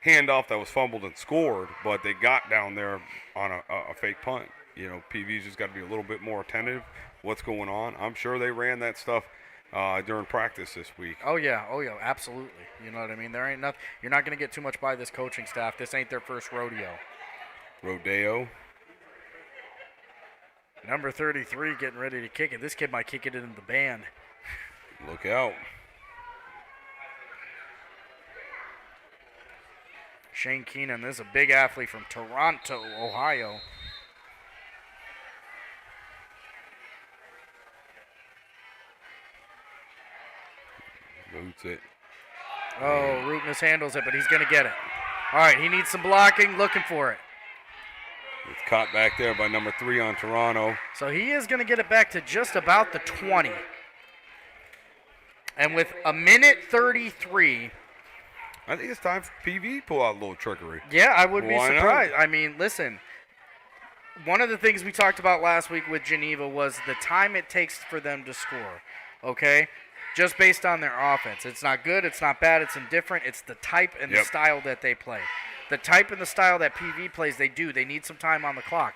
handoff that was fumbled and scored, but they got down there on a fake punt. PV's just got to be a little bit more attentive. What's going on? I'm sure they ran that stuff during practice this week. Oh yeah, absolutely. You know what I mean? There ain't nothing. You're not going to get too much by this coaching staff. This ain't their first rodeo. Rodeo. Number 33 getting ready to kick it. This kid might kick it into the band. Look out. Shane Keenan, this is a big athlete from Toronto, Ohio. Boots it. Oh, Root mishandles it, but he's going to get it. All right, he needs some blocking, looking for it. It's caught back there by number 3 on Toronto. So he is going to get it back to just about the 20. And with a minute 33. I think it's time for PV to pull out a little trickery. Yeah, I would be Why surprised. not? I mean, listen, one of the things we talked about last week with Geneva was the time it takes for them to score, okay? Just based on their offense. It's not good, it's not bad, it's indifferent. It's the type and the style that they play. The type and the style that PV plays, they need some time on the clock.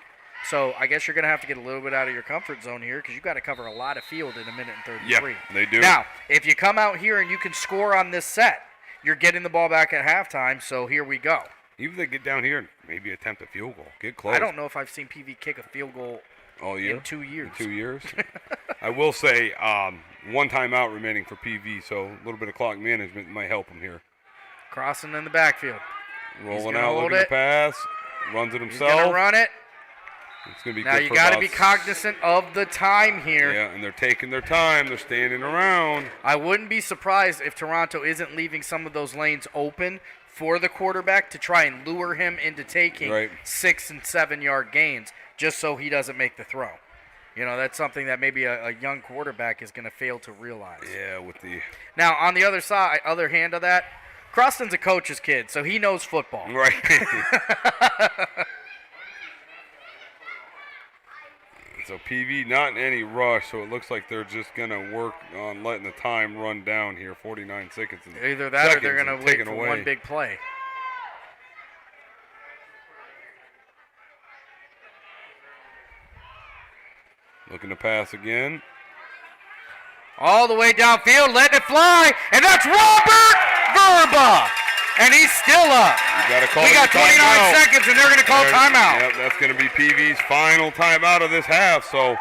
So I guess you're going to have to get a little bit out of your comfort zone here because you've got to cover a lot of field in a minute and 33. Yeah, they do. Now, if you come out here and you can score on this set, you're getting the ball back at halftime, so here we go. Even if they get down here and maybe attempt a field goal. Get close. I don't know if I've seen PV kick a field goal all year? in 2 years. In 2 years? I will say 1 timeout remaining for PV, so a little bit of clock management might help him here. Crossing in the backfield. Rolling out, looking to pass. Runs it himself. He's going to run it. It's going to be now good you for got to about be cognizant of the time here. Yeah, and they're taking their time. They're standing around. I wouldn't be surprised if Toronto isn't leaving some of those lanes open for the quarterback to try and lure him into taking 6 and 7 yard gains just so he doesn't make the throw. That's something that maybe a young quarterback is going to fail to realize. Yeah, with the... Now, on the other hand of that, Croston's a coach's kid, so he knows football. Right. So PV not in any rush, so it looks like they're just going to work on letting the time run down here, 49 seconds. Either that or they're going to wait for one big play. Looking to pass again. All the way downfield, letting it fly, and that's Robert Verba. And he's still up. We got 29 seconds, and they're going to call timeout. Yep, that's going to be PV's final timeout of this half. So,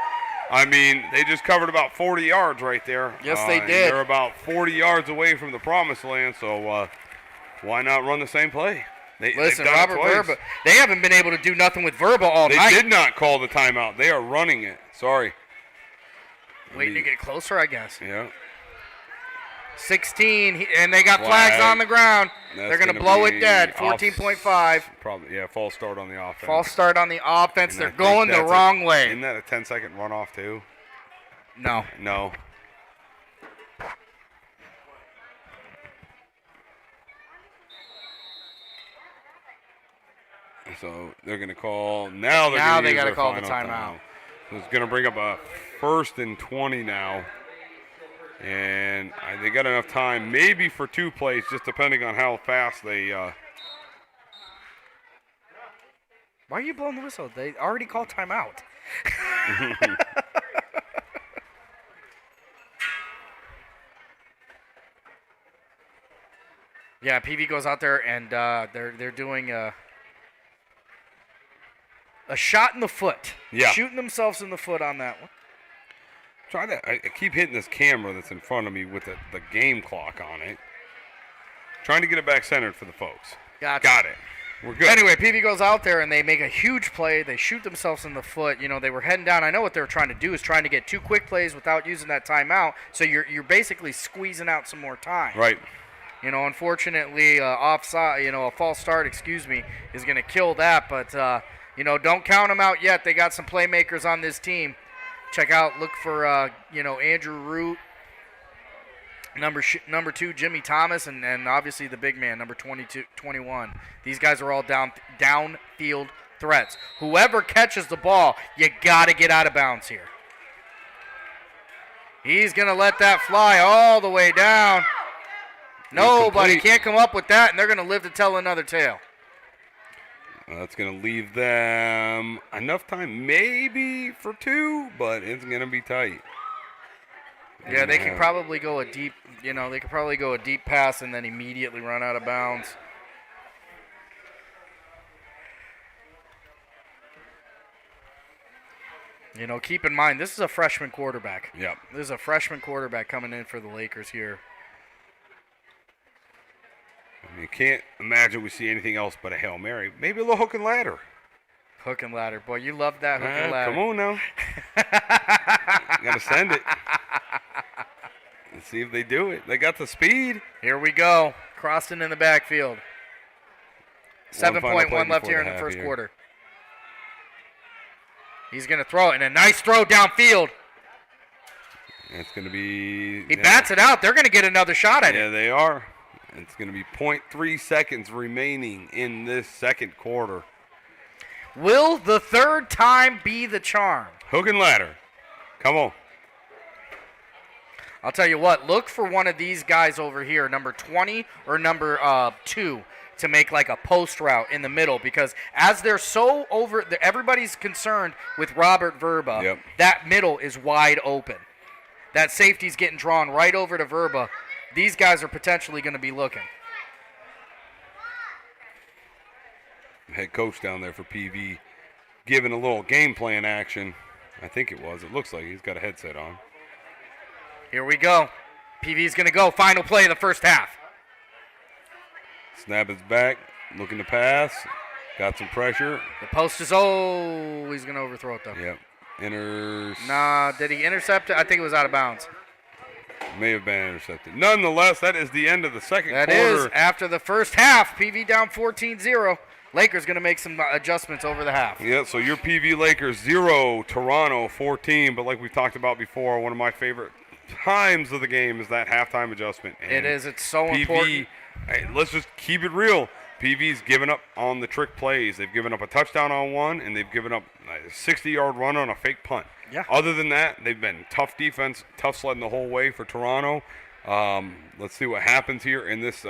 I mean, they just covered about 40 yards right there. Yes, they did. They're about 40 yards away from the promised land, so why not run the same play? Listen, Robert Verba, they haven't been able to do nothing with Verba all night. They did not call the timeout. They are running it. Sorry. Waiting to get closer, I guess. Yeah. 16, and they got flags on the ground. That's They're going to gonna blow it be dead. off- 14.5. Probably, yeah, false start on the offense. False start on the offense. And They're I think going the that's wrong way. Isn't that a 10-second runoff, too? No. No. So they're going to call. Now they're Now going to they use gotta their call the final timeout. So it's going to bring up a 1st and 20 now. And they got enough time, maybe for 2 plays, just depending on how fast they. Why are you blowing the whistle? They already called timeout. Yeah, PV goes out there and they're doing a shot in the foot. Yeah. Shooting themselves in the foot on that one. I keep hitting this camera that's in front of me with the game clock on it. Trying to get it back centered for the folks. Gotcha. Got it. We're good. Anyway, PV goes out there and they make a huge play. They shoot themselves in the foot. You know, they were heading down. I know what they were trying to do is trying to get 2 quick plays without using that timeout. So you're basically squeezing out some more time. Right. You know, unfortunately, offside. You know, a false start. Excuse me, is going to kill that. But you know, don't count them out yet. They got some playmakers on this team. Check out. Look for you know, Andrew Root. Number 2, Jimmy Thomas, and obviously the big man, number 21. These guys are all downfield threats. Whoever catches the ball, you got to get out of bounds here. He's going to let that fly all the way down. Nobody can't come up with that, and they're going to live to tell another tale. That's going to leave them enough time maybe for 2, but it's going to be tight. Yeah, they could probably go a deep, you know, they could probably go a deep pass and then immediately run out of bounds. You know, keep in mind, this is a freshman quarterback. Yep. This is a freshman quarterback coming in for the Lakers here. I mean, you can't imagine we see anything else but a Hail Mary. Maybe a little hook and ladder. Hook and ladder. Boy, you love that hook and ladder. Come on now. Got to send it. Let's see if they do it. They got the speed. Here we go. Croston in the backfield. 7.1 left here in the first quarter. He's going to throw it, and a nice throw downfield. It's going to be... He bats it out. They're going to get another shot at it. Yeah, they are. It's going to be 0.3 seconds remaining in this second quarter. Will the third time be the charm? Hook and ladder. Come on. I'll tell you what, look for one of these guys over here, number 20 or number 2, to make like a post route in the middle, because as they're so over, everybody's concerned with Robert Verba. Yep. That middle is wide open. That safety's getting drawn right over to Verba. These guys are potentially going to be looking. Head coach down there for PV giving a little game plan action. I think it was. It looks like he's got a headset on. Here we go. PV's going to go. Final play of the first half. Snap is back. Looking to pass. Got some pressure. The post is, oh, he's going to overthrow it, though. Yep. Nah, did he intercept it? I think it was out of bounds. May have been intercepted. Nonetheless, that is the end of the second quarter. That is after the first half. PV down 14-0. Lakers going to make some adjustments over the half. Yeah, so your PV Lakers 0, Toronto 14. But like we've talked about before, one of my favorite times of the game is that halftime adjustment. And it is. It's so PV, important. Hey, let's just keep it real. PV's given up on the trick plays. They've given up a touchdown on one, and they've given up a 60-yard run on a fake punt. Yeah. Other than that, they've been tough defense, tough sledding the whole way for Toronto. Let's see what happens here in this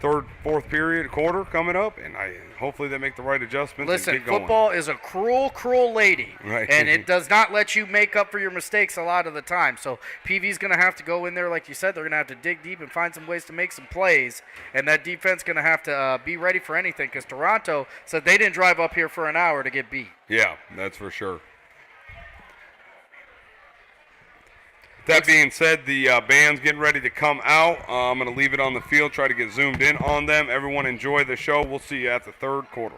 third, fourth quarter coming up, and hopefully they make the right adjustments. Listen, and get going. football is a cruel, cruel lady, Right. and it does not let you make up for your mistakes a lot of the time. So PV's going to have to go in there, like you said. They're going to have to dig deep and find some ways to make some plays, and that defense going to have to be ready for anything, because Toronto said they didn't drive up here for an hour to get beat. Yeah, that's for sure. That being said, the band's getting ready to come out. I'm going to leave it on the field, try to get zoomed in on them. Everyone enjoy the show. We'll see you at the third quarter.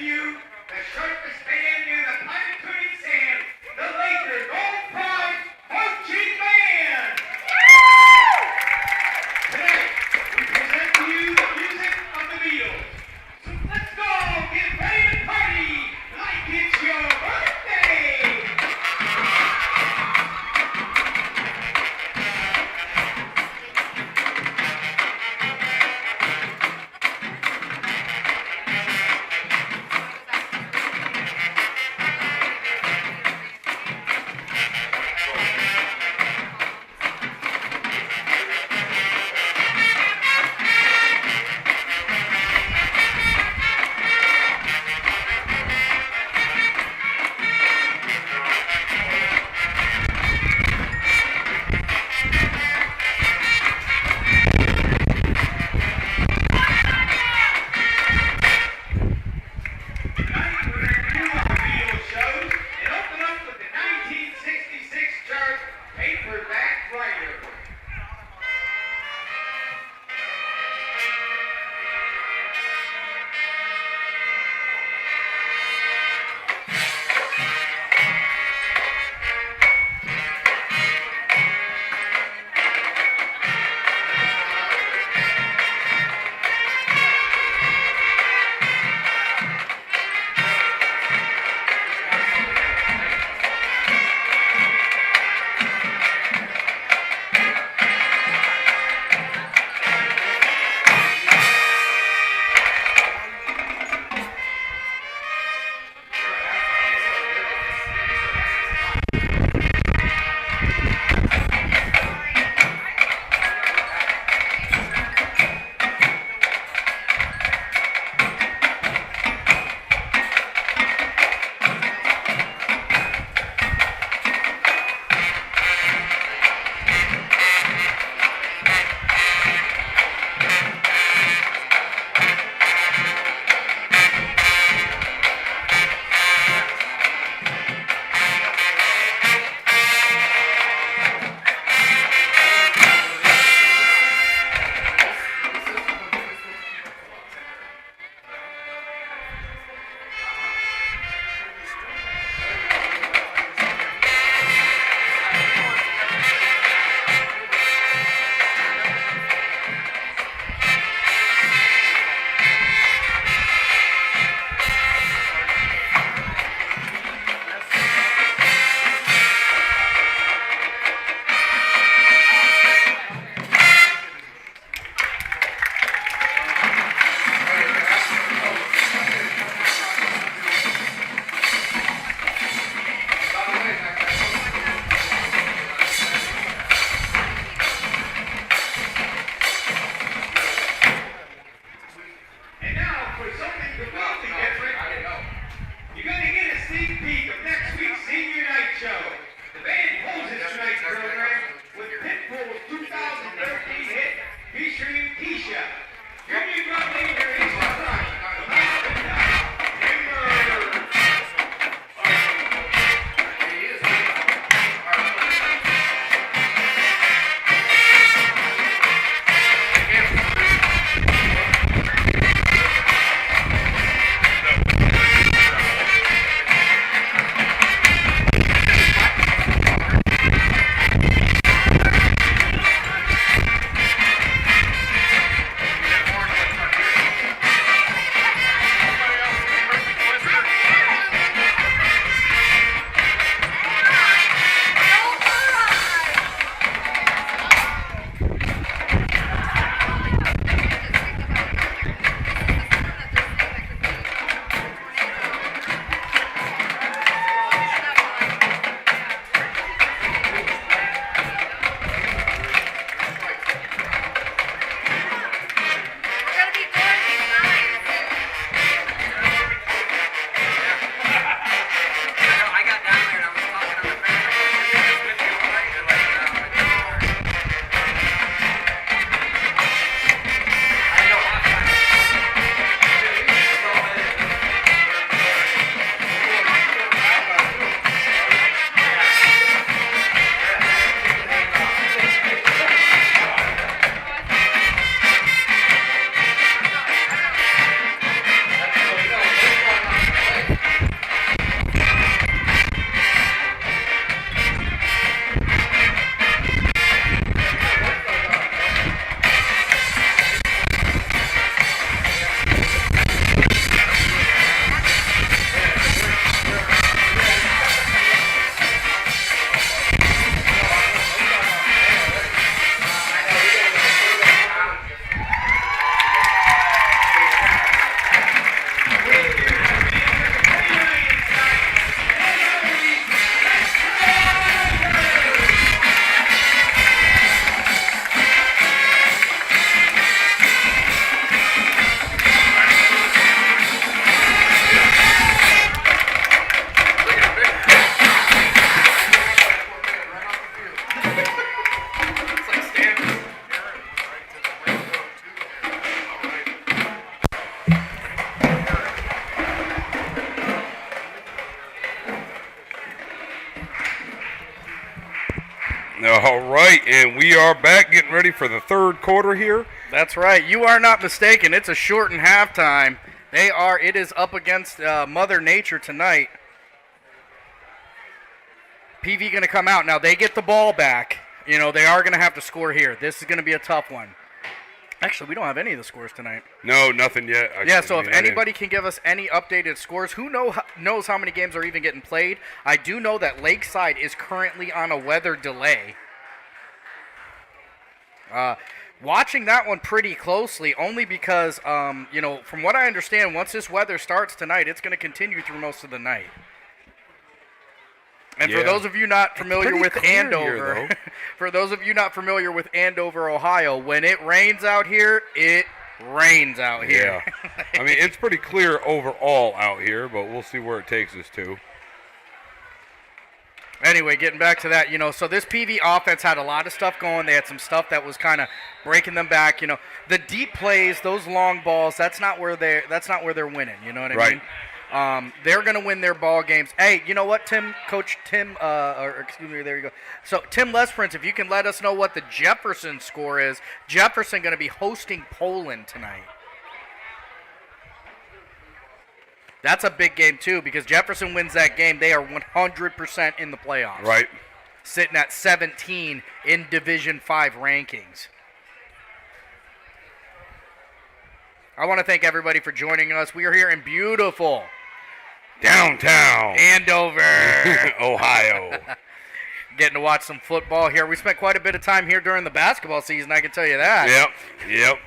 you the sharpest band near the Pine Country Sand, the Laker Gold Prize Marching Band. Tonight, we present to you the music of the Beatles. So let's go, get ready to party like it's your birthday. All right, and we are back getting ready for the third quarter here. That's right. You are not mistaken. It's a shortened halftime. It is up against Mother Nature tonight. PV going to come out. Now, they get the ball back. You know, they are going to have to score here. This is going to be a tough one. Actually, we don't have any of the scores tonight. No, nothing yet. So if anybody can give us any updated scores, who knows how many games are even getting played? I do know that Lakeside is currently on a weather delay. Watching that one pretty closely, only because, from what I understand, once this weather starts tonight, it's going to continue through most of the night. And for those of you not familiar with Andover, Ohio, when it rains out here, it rains out here. Yeah. I mean, it's pretty clear overall out here, but we'll see where it takes us to. Anyway, getting back to that, so this PV offense had a lot of stuff going. They had some stuff that was kind of breaking them back. The deep plays, those long balls, that's not where they're winning. You know what I mean? They're going to win their ball games. Hey, you know what, there you go. So, Tim Lesperance, if you can let us know what the Jefferson score is. Jefferson going to be hosting Poland tonight. That's a big game, too, because Jefferson wins that game. They are 100% in the playoffs. Right. Sitting at 17 in Division 5 rankings. I want to thank everybody for joining us. We are here in beautiful downtown Andover, Ohio. Getting to watch some football here. We spent quite a bit of time here during the basketball season, I can tell you that. Yep.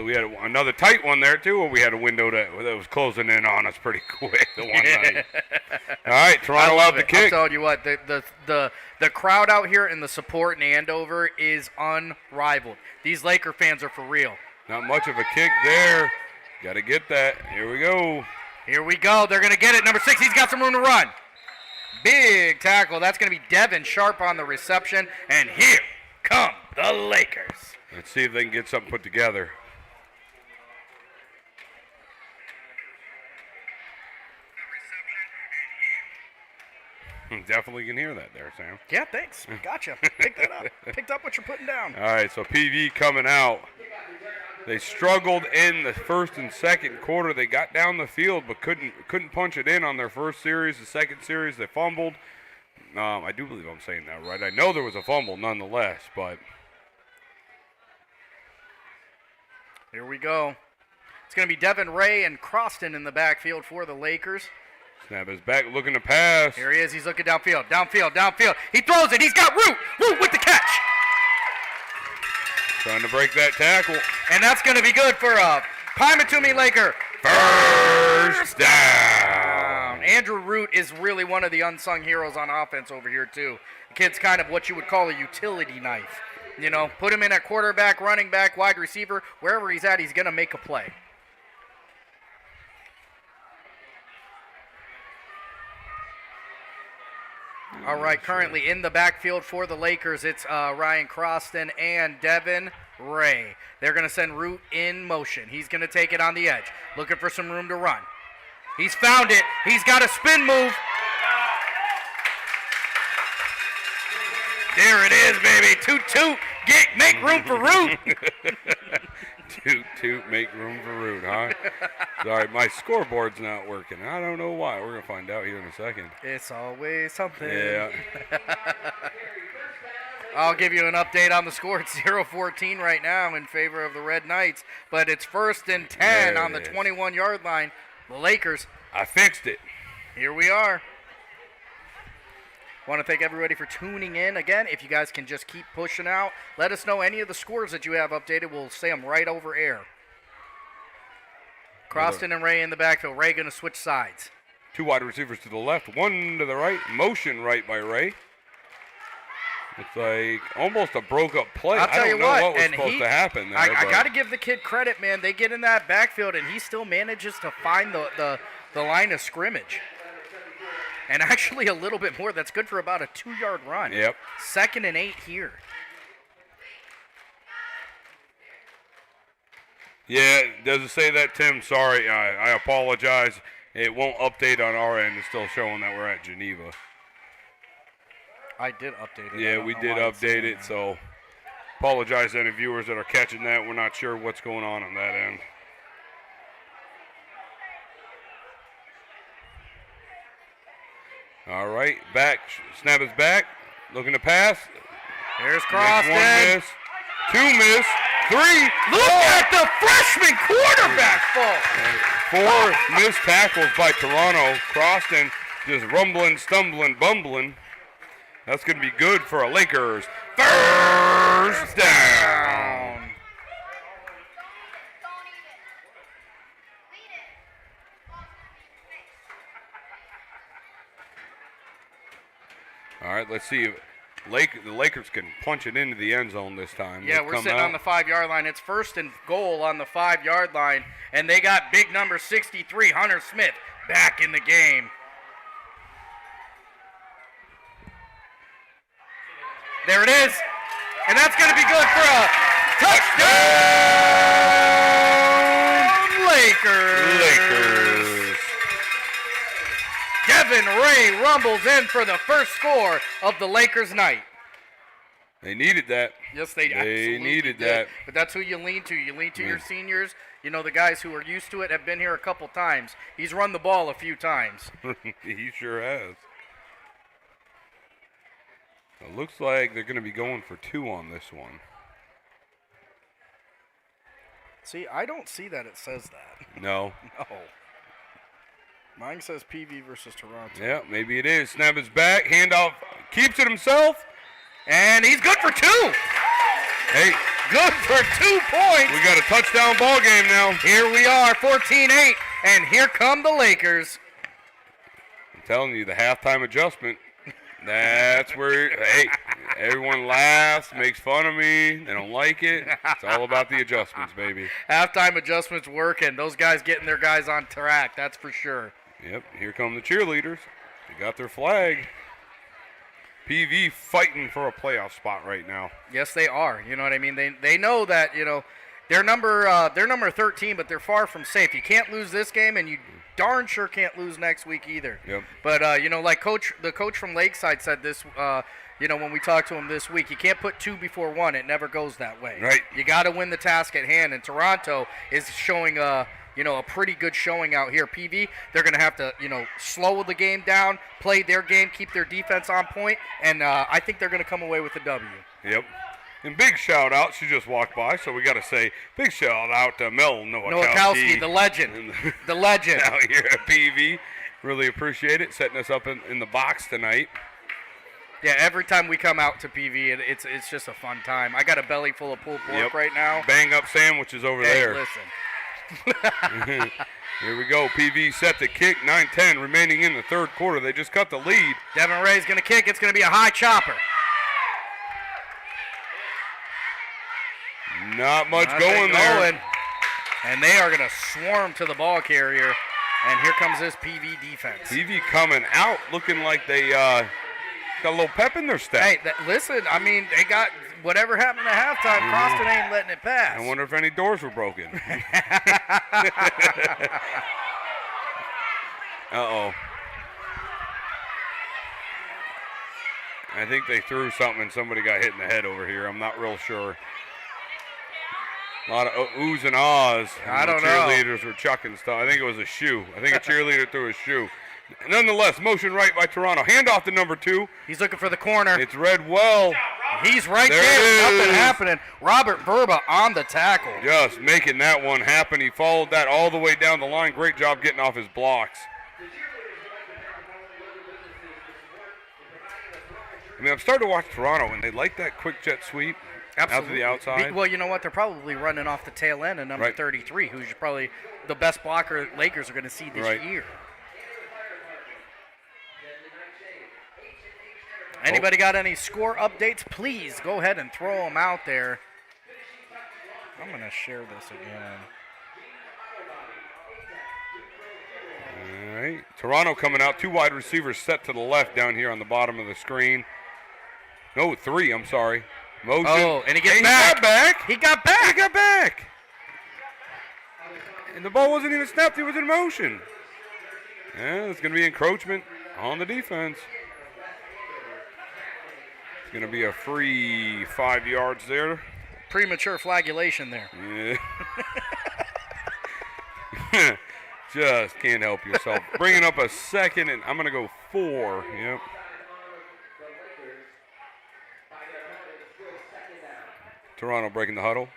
We had another tight one there, too, where we had a window that was closing in on us pretty quick the one night. All right, Toronto out the kick. I'm telling you what, the crowd out here and the support in Andover is unrivaled. These Laker fans are for real. Not much of a kick there. Got to get that. Here we go. They're going to get it. Number 6, he's got some room to run. Big tackle. That's going to be Devin Sharp on the reception. And here come the Lakers. Let's see if they can get something put together. Definitely can hear that there, Sam. Yeah, thanks. Gotcha. Picked that up. Picked up what you're putting down. All right, so PV coming out. They struggled in the first and second quarter. They got down the field but couldn't punch it in on their first series. The second series, they fumbled. I do believe I'm saying that right. I know there was a fumble nonetheless, but here we go. It's going to be Devin Ray and Croston in the backfield for the Lakers. Snap is back, looking to pass. Here he is. He's looking downfield. He throws it. He's got Root. Root with the catch. Trying to break that tackle. And that's going to be good for a Pymatumi Laker first down. Andrew Root is really one of the unsung heroes on offense over here, too. The kid's kind of what you would call a utility knife. Put him in at quarterback, running back, wide receiver. Wherever he's at, he's going to make a play. All right, currently in the backfield for the Lakers, it's Ryan Croston and Devin Ray. They're going to send Root in motion. He's going to take it on the edge, looking for some room to run. He's found it. He's got a spin move. There it is, baby. Toot, make room for Root. Toot, make room for Root, huh? Sorry, my scoreboard's not working. I don't know why. We're going to find out here in a second. It's always something. Yeah. I'll give you an update on the score. It's 0-14 right now in favor of the Red Knights, but it's 1st and 10 on the 21-yard line. The Lakers. I fixed it. Here we are. Want to thank everybody for tuning in. Again, if you guys can just keep pushing out, let us know any of the scores that you have updated. We'll say them right over air. Croston and Ray in the backfield. Ray going to switch sides. 2 wide receivers to the left, 1 to the right. Motion right by Ray. It's like almost a broke-up play. I'll tell I you don't know what was and supposed to happen there. I got to give the kid credit, man. They get in that backfield, and he still manages to find the line of scrimmage. And actually a little bit more. That's good for about a 2-yard run. Yep. 2nd and 8 here. Yeah, does it say that, Tim? Sorry, I apologize. It won't update on our end. It's still showing that we're at Geneva. I did update it. I Yeah, don't we know did why it's update saying it, that. so apologize to any viewers that are catching that. We're not sure what's going on that end. All right, back. Snap is back. Looking to pass. Here's Makes Croston. one miss. Two miss. Three. Look at the freshman quarterback fall. Four missed tackles by Toronto. Croston just rumbling, stumbling, bumbling. That's going to be good for a Lakers first down. All right, let's see if the Lakers can punch it into the end zone this time. Yeah, They we're come sitting out. on the 5-yard line. It's first and goal on the 5-yard line, and they got big number 63, Hunter Smith, back in the game. There it is, and that's going to be good for a touchdown, Lakers. Devin Ray rumbles in for the first score of the Lakers night. They needed that. Yes, they absolutely needed did. that. But that's who you lean to. You lean to your seniors. You know, the guys who are used to it have been here a couple times. He's run the ball a few times. He sure has. It looks like they're going to be going for two on this one. See, I don't see that it says that. No. No. Mine says PV versus Toronto. Yeah, maybe it is. Snap is back. Handoff. Keeps it himself. And he's good for two. Hey, Good for 2 points. we got a touchdown ball game now. Here we are, 14-8. And here come the Lakers. I'm telling you, the halftime adjustment. That's where, hey, everyone laughs, makes fun of me. They don't like it. It's all about the adjustments, baby. Halftime adjustments working. Those guys getting their guys on track, that's for sure. Yep, here come the cheerleaders. They got their flag. PV fighting for a playoff spot right now. Yes, they are. You know what I mean? They know that, you know, they're number 13, but they're far from safe. You can't lose this game, and you darn sure can't lose next week either. Yep. But you know, like the coach from Lakeside said this, you know, when we talked to him this week, you can't put two before one. It never goes that way. Right. You got to win the task at hand, and Toronto is showing you know, a pretty good showing out here. PV, they're going to have to, you know, slow the game down, play their game, keep their defense on point, and I think they're going to come away with a W. Yep. And big shout out, she just walked by, so we got to say big shout out to Mel Nowakowski, the legend. The legend. out here at PV. Really appreciate it, setting us up in the box tonight. Yeah, every time we come out to PV, it's just a fun time. I got a belly full of pulled pork right now. Bang up sandwiches over Hey, there. listen. Here we go. PV set the kick. 9-10 remaining in the third quarter. They just cut the lead. Devin Ray's going to kick. It's going to be a high chopper. Not much Nothing going there. And they are going to swarm to the ball carrier. And here comes this PV defense. PV coming out looking like they got a little pep in their step. Hey, listen, I mean, they got whatever happened at halftime. Croston ain't letting it pass. I wonder if any doors were broken. Uh-oh. I think they threw something and somebody got hit in the head over here. I'm not real sure. A lot of oohs and ahs. I don't the know. cheerleaders were chucking stuff. I think it was a shoe. I think a cheerleader threw a shoe. Nonetheless, motion right by Toronto. Handoff to number 2. He's looking for the corner. It's read well. He's right There there. it Nothing is. happening. Robert Verba on the tackle. Just making that one happen. He followed that all the way down the line. Great job getting off his blocks. I mean, I'm starting to watch Toronto, and they like that quick jet sweep out to the outside. Well, you know what? They're probably running off the tail end of number Right. 33, who's probably the best blocker Lakers are going to see this Right. year. Anybody got any score updates? Please go ahead and throw them out there. I'm going to share this again. All right. Toronto coming out. 2 wide receivers set to the left down here on the bottom of the screen. No, 3. I'm sorry. Motion. Oh, and he gets He back. got back. He got back. He got back. And the ball wasn't even snapped. He was in motion. Yeah, it's going to be encroachment on the defense. Going to be a free 5 yards there. Premature flagellation there. Yeah. Just can't help yourself. Bringing up a second, and I'm going to go 4. Yep. Toronto breaking the huddle.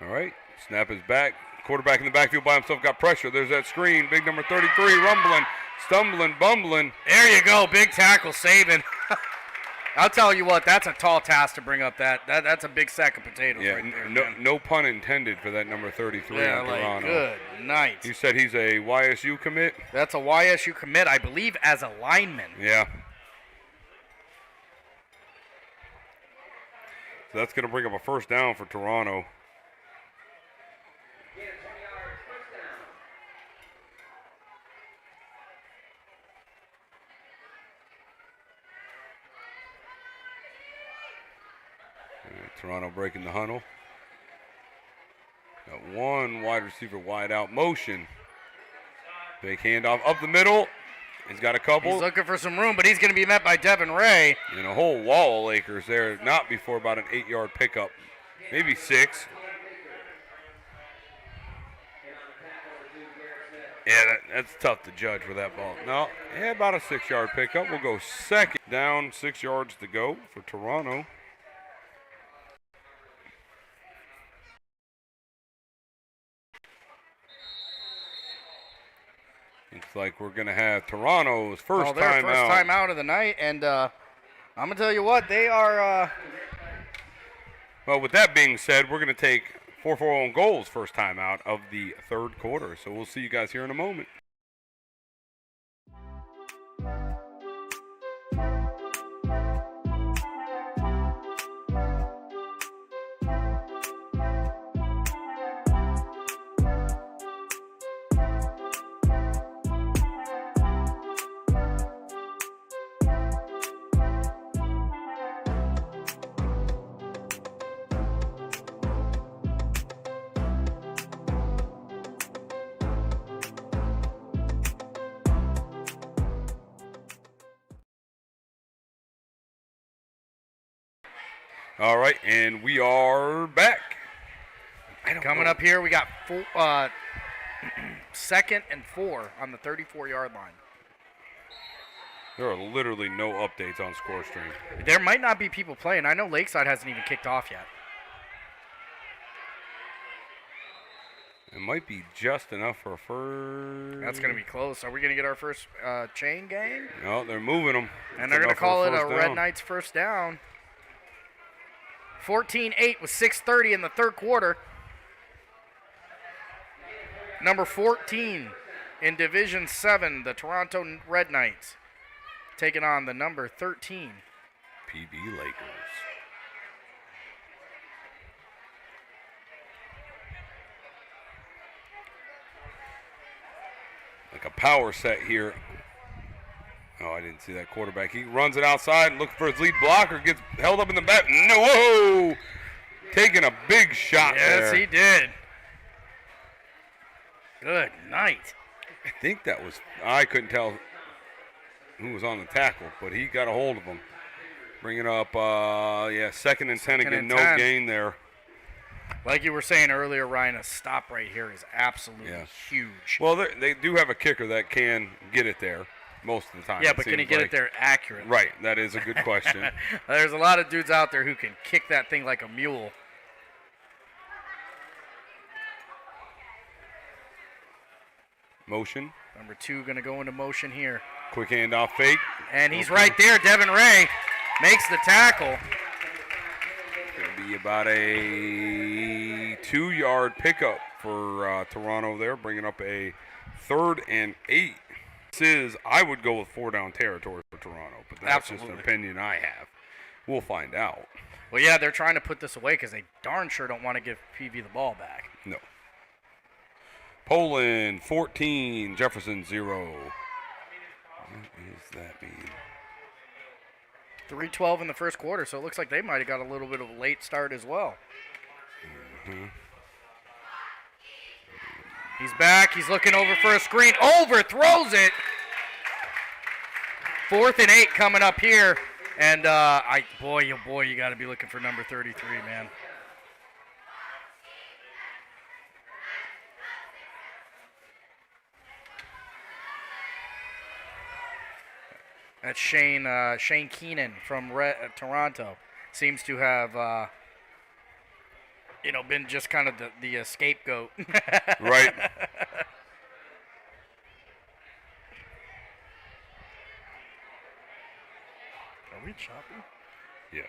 All right, snap is back. Quarterback in the backfield by himself got pressure. There's that screen. Big number 33 rumbling, stumbling, bumbling. There you go, big tackle saving. I'll tell you what, that's a tall task to bring up that. That's a big sack of potatoes Yeah, right there. no pun intended for that number 33 Yeah, on like, Toronto. good night. You said he's a YSU commit? That's a YSU commit, I believe, as a lineman. Yeah. So that's going to bring up a first down for Toronto. Toronto breaking the huddle. Got one wide receiver wide out motion. Big handoff up the middle. He's got a couple. He's looking for some room, but he's going to be met by Devin Ray. And a whole wall of Lakers there, not before about an 8-yard pickup. Maybe 6. Yeah, that's tough to judge with that ball. No, yeah, about a 6-yard pickup. We'll go second down, 6 yards to go for Toronto. Looks like we're going to have Toronto's first time first out. time out of the night, and I'm going to tell you what, they are... Well, with that being said, we're going to take 4 own goals first time out of the third quarter. So we'll see you guys here in a moment. All right, and we are back. Coming up here, we got second and 4 on the 34-yard line. There are literally no updates on score stream. There might not be people playing. I know Lakeside hasn't even kicked off yet. It might be just enough for a first. That's going to be close. Are we going to get our first chain gang? No, they're moving them. And they're going to call it a Red Knights first down. 14-8 with 6:30 in the third quarter. Number 14 in Division 7, the Toronto Red Knights, taking on the number 13 PB Lakers. Like a power set here. Oh, I didn't see that quarterback. He runs it outside, looking for his lead blocker, gets held up in the back. No, whoa! Taking a big shot there. Yes, he did. Good night. I think that was, I couldn't tell who was on the tackle, but he got a hold of him. Bringing up, second and 10 again, no gain there. Like you were saying earlier, Ryan, a stop right here is absolutely huge. Well, they do have a kicker that can get it there most of the time. Yeah, but can he get it there accurately? Right, that is a good question. There's a lot of dudes out there who can kick that thing like a mule. Motion. Number 2 going to go into motion here. Quick handoff fake. And he's right there. Devin Ray makes the tackle. Going to be about a 2-yard pickup for Toronto there, bringing up a 3rd and 8. I would go with 4-down territory for Toronto, but that's just an opinion I have. We'll find out. Well, yeah, they're trying to put this away because they darn sure don't want to give PV the ball back. No. Poland 14, Jefferson 0. What does that mean? 3:12 in the first quarter, so it looks like they might have got a little bit of a late start as well. He's back. He's looking over for a screen. Overthrows it. 4th and 8 coming up here. And, boy, oh boy, you got to be looking for number 33, man. That's Shane Keenan from Toronto. Seems to have, been just kind of the scapegoat. Right. Are we choppy? Yeah.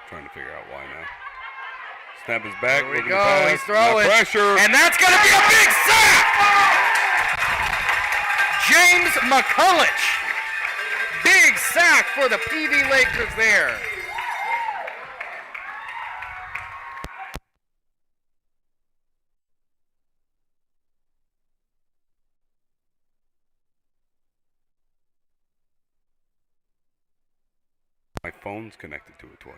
Trying to figure out why now. Snap is back. Here we looking go. to pass. He's throwing. Now pressure. And that's going to be a big sack! James McCulloch. Big sack for the PV Lakers there. My phone's connected to it twice.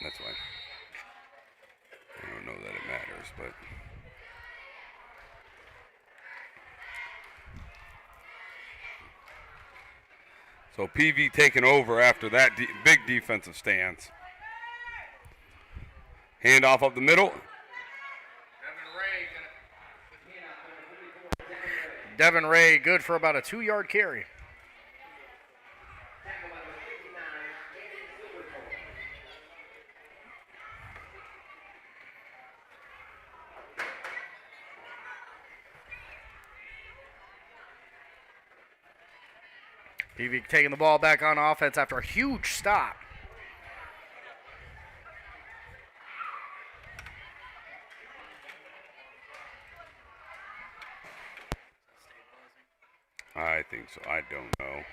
That's why. I don't know that it matters, but so PV taking over after that big defensive stance. Handoff up the middle. Devin Ray good for about a 2-yard carry. PV taking the ball back on offense after a huge stop. I think so. I don't know.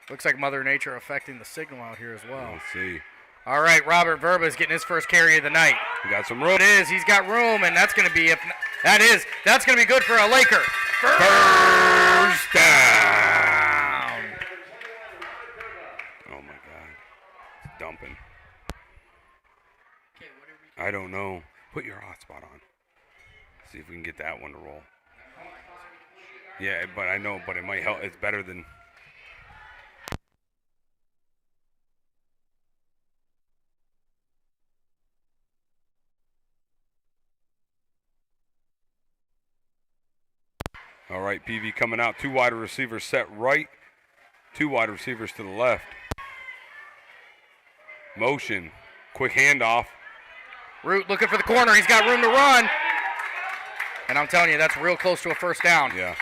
Looks like Mother Nature affecting the signal out here as well. Let's see. All right, Robert Verba is getting his first carry of the night. We got some room. It is. He's got room, and that's going to be that's going to be good for a Laker. First down. Oh my God. It's dumping. I don't know. Put your hotspot on. See if we can get that one to roll. Yeah, but I know, but it might help. It's better than. All right, PV coming out. 2 wide receivers set right. 2 wide receivers to the left. Motion. Quick handoff. Root looking for the corner. He's got room to run. And I'm telling you, that's real close to a first down. Yeah.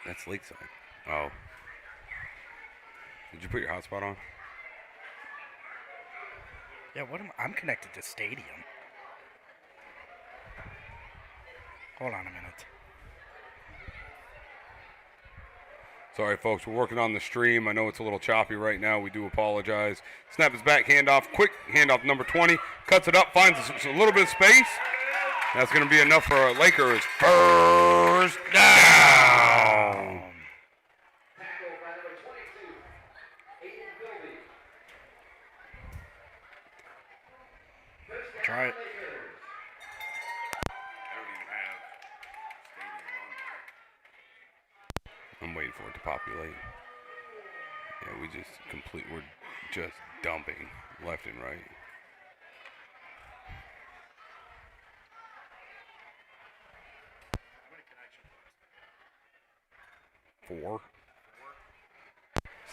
That's Lakeside. Oh. Did you put your hotspot on? Yeah, I'm connected to Stadium. Hold on a minute. Sorry, folks. We're working on the stream. I know it's a little choppy right now. We do apologize. Snap his back, handoff. Quick handoff, number 20. Cuts it up, finds a little bit of space. That's going to be enough for a Lakers. First down. Try it. I'm waiting for it to populate. Yeah, we're just dumping left and right. Four.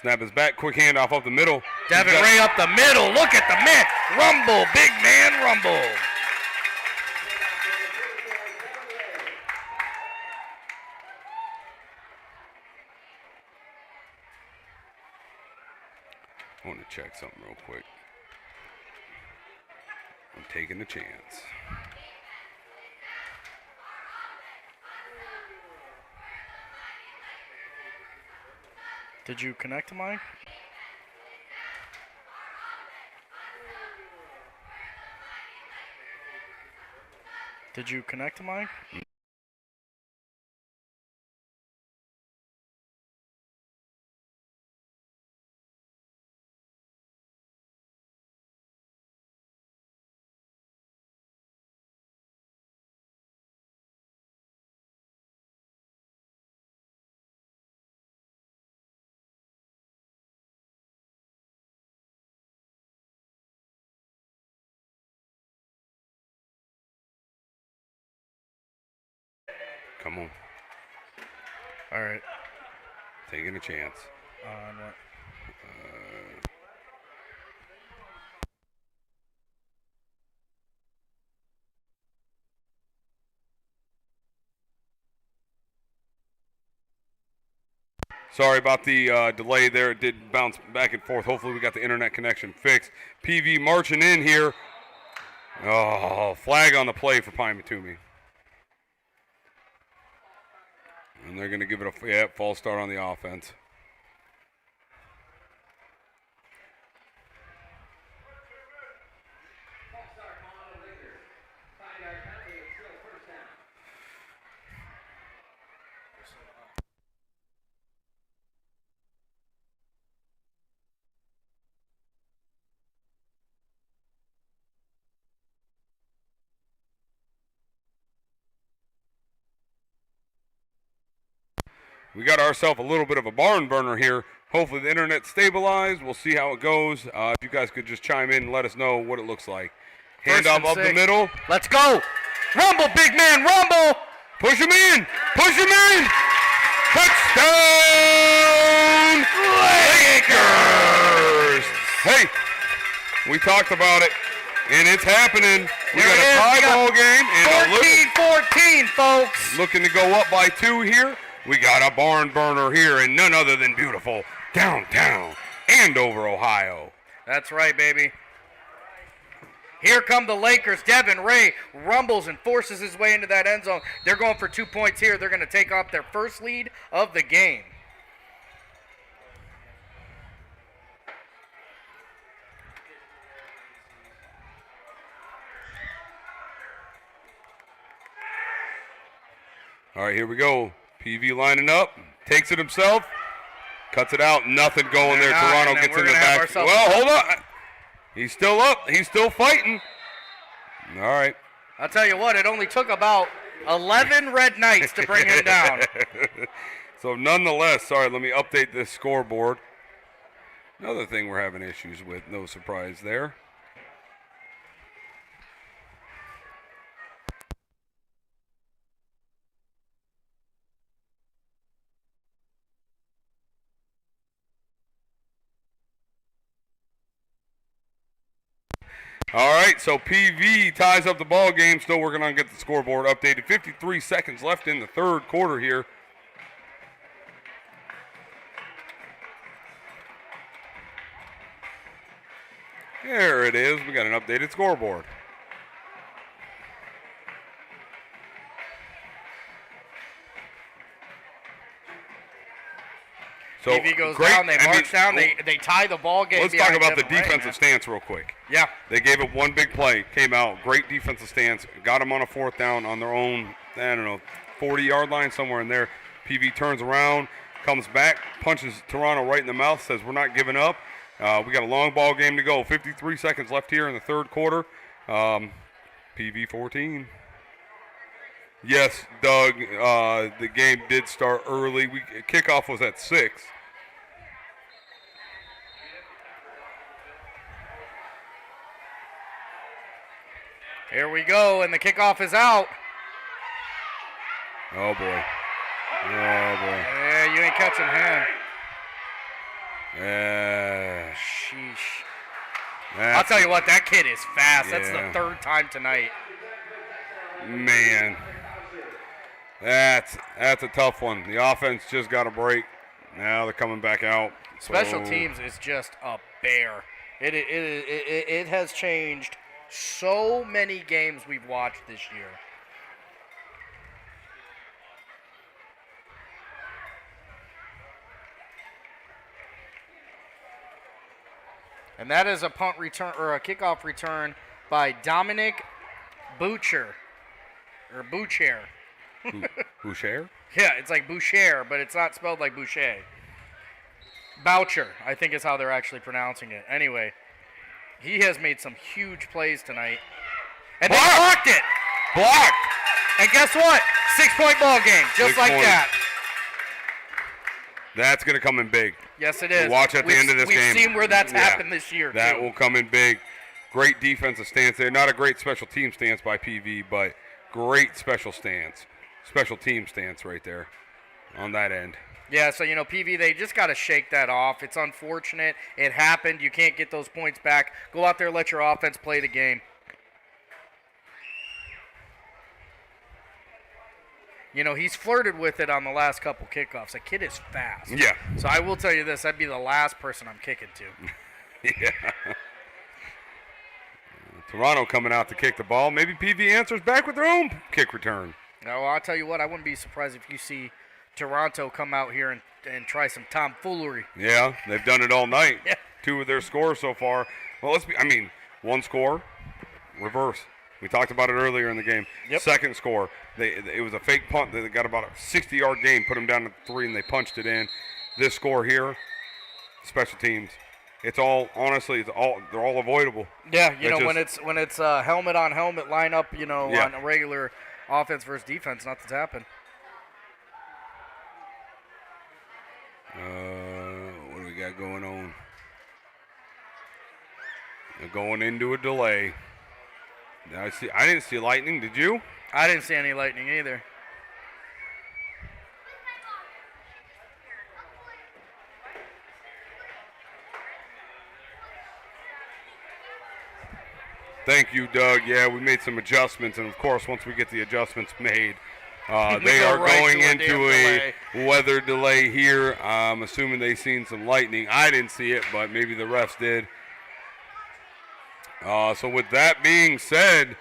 Snap his back, quick handoff up the middle. Devin Ray up the middle. Look at the man. Rumble, big man rumble. I want to check something real quick. I'm taking a chance. Did you connect to mine? Did you connect to mine? Come on. All right. Taking a chance. On what? Sorry about the delay there. It did bounce back and forth. Hopefully we got the internet connection fixed. PV marching in here. Oh, flag on the play for Pine Matumi. And they're going to give it a false start on the offense. We got ourselves a little bit of a barn burner here. Hopefully the internet stabilized. We'll see how it goes. If you guys could just chime in and let us know what it looks like. Hand off up the middle. Let's go. Rumble, big man, rumble. Push him in. Push him in. Touchdown Lakers. Hey, we talked about it, and it's happening. We got a tie ball game. And 14-14, folks. Looking to go up by 2 here. We got a barn burner here, and none other than beautiful downtown Andover, Ohio. That's right, baby. Here come the Lakers. Devin Ray rumbles and forces his way into that end zone. They're going for 2 points here. They're going to take off their first lead of the game. All right, here we go. PV lining up, takes it himself, cuts it out, nothing going there. Toronto gets in the back. Well, hold on. He's still up. He's still fighting. All right. I'll tell you what, it only took about 11 Red Knights to bring him down. So nonetheless, sorry, let me update this scoreboard. Another thing we're having issues with, no surprise there. All right, so PV ties up the ball game. Still working on getting the scoreboard updated. 53 seconds left in the third quarter here. There it is. We got an updated scoreboard. So PV goes down, they march down, they tie the ball game. Let's talk about the defensive stance real quick. Yeah. They gave up one big play, came out, great defensive stance, got them on a 4th down on their own, 40-yard line, somewhere in there. PV turns around, comes back, punches Toronto right in the mouth, says we're not giving up. We got a long ball game to go. 53 seconds left here in the third quarter. PV 14. Yes, Doug, the game did start early. Kickoff was at 6. Here we go, and the kickoff is out. Oh, boy. Oh, boy. Yeah, you ain't catching him. Yeah. Sheesh. I'll tell you what, that kid is fast. Yeah. That's the 3rd time tonight. Man. That's a tough one. The offense just got a break. Now they're coming back out. Special teams is just a bear. It has changed so many games we've watched this year. And that is a punt return or a kickoff return by Dominic Boucher. Or Boucher. Boucher? Yeah, it's like Boucher, but it's not spelled like Boucher. Boucher, I think is how they're actually pronouncing it. Anyway, he has made some huge plays tonight. And they blocked it! Blocked! And guess what? 6-point ball game, just 6 like points. that. That's going to come in big. Yes, it is. Watch at the end of this game. We've seen where that's Yeah. happened this year, That too. will come in big. Great defensive stance there. Not a great special team stance by PV, but great special team stance right there on that end. Yeah, so, PV, they just got to shake that off. It's unfortunate. It happened. You can't get those points back. Go out there, let your offense play the game. He's flirted with it on the last couple kickoffs. The kid is fast. Yeah. So I will tell you this. That'd be the last person I'm kicking to. Yeah. Toronto coming out to kick the ball. Maybe PV answers back with their own kick return. No, I'll tell you what. I wouldn't be surprised if you see Toronto come out here and try some tomfoolery. Yeah, they've done it all night. Yeah. 2 of their scores so far. Well, one score, reverse. We talked about it earlier in the game. Yep. Second score, it was a fake punt. They got about a 60-yard gain, put them down to 3, and they punched it in. This score here, special teams. It's all, honestly, they're all avoidable. Yeah, It's when it's helmet on helmet lineup, Yeah. on a regular offense versus defense, nothing's happened. What do we got going on? They're going into a delay. I didn't see lightning. Did you? I didn't see any lightning either. Thank you, Doug. Yeah, we made some adjustments, and of course, once we get the adjustments made, We they go are right going to a into damn a weather delay here. I'm assuming they've seen some lightning. I didn't see it, but maybe the refs did. So with that being said,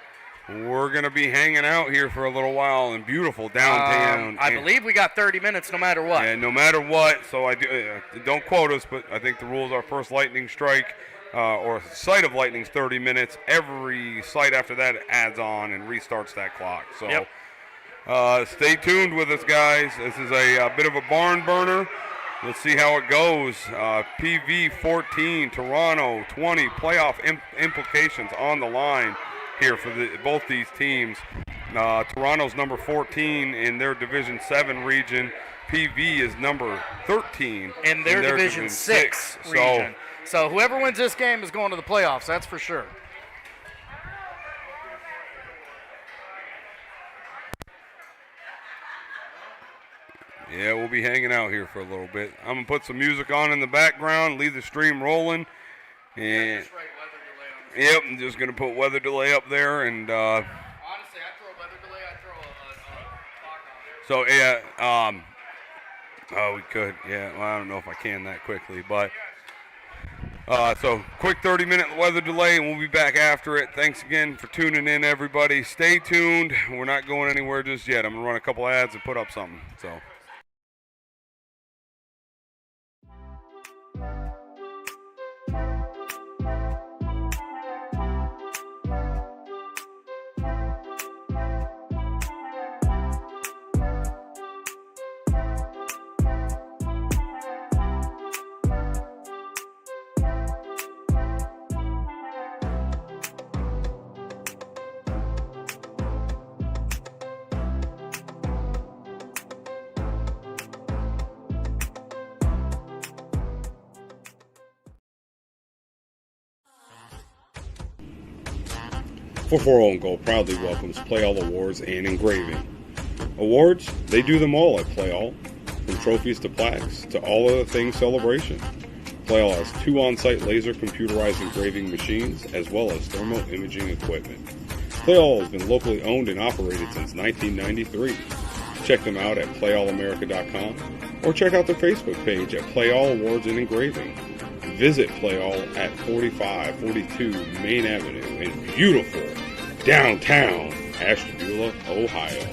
we're going to be hanging out here for a little while in beautiful downtown. I believe we got 30 minutes no matter what. And no matter what, so I do, don't quote us, but I think the rules are first lightning strike or sight of lightning's 30 minutes. Every sight after that adds on and restarts that clock. So Yep. Stay tuned with us, guys. This is a bit of a barn burner. Let's see how it goes. PV 14, Toronto 20. Playoff implications on the line here for both these teams. Toronto's number 14 in their Division 7 region. PV is number 13 In their Division 6 region. So whoever wins this game is going to the playoffs, that's for sure. Yeah, we'll be hanging out here for a little bit. I'm going to put some music on in the background, leave the stream rolling. And yep, I'm just going to put weather delay up there. And Honestly, I throw a weather delay, I throw a clock on there. so, yeah, we could. Yeah, well, I don't know if I can that quickly. But so quick 30-minute weather delay, and we'll be back after it. Thanks again for tuning in, everybody. Stay tuned. We're not going anywhere just yet. I'm going to run a couple ads and put up something. So. For Gold proudly welcomes Play All Awards and Engraving. Awards, they do them all at Play All, from trophies to plaques to all other things celebration. Play All has 2 on-site laser computerized engraving machines as well as thermal imaging equipment. Play All has been locally owned and operated since 1993. Check them out at playallamerica.com or check out their Facebook page at Play All Awards and Engraving. Visit Play All at 4542 Main Avenue in beautiful downtown Ashtabula, Ohio.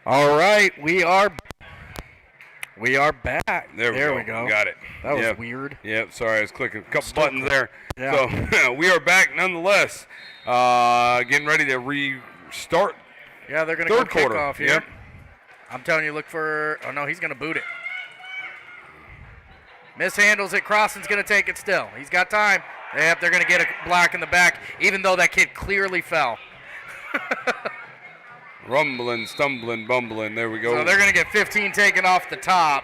All right, we are back. There we go. Got it. That was Yep. weird. Yep. Sorry, I was clicking a couple Still buttons there. Yeah. So we are back nonetheless. Getting ready to restart. Yeah, they're going to go Third quarter. kickoff here. Yep. I'm telling you, look for. Oh no, he's going to boot it. Mishandles it. Crossan's going to take it still. He's got time. Yep, they're going to get a block in the back, even though that kid clearly fell. Rumbling, stumbling, bumbling. There we go. So they're going to get 15 taken off the top.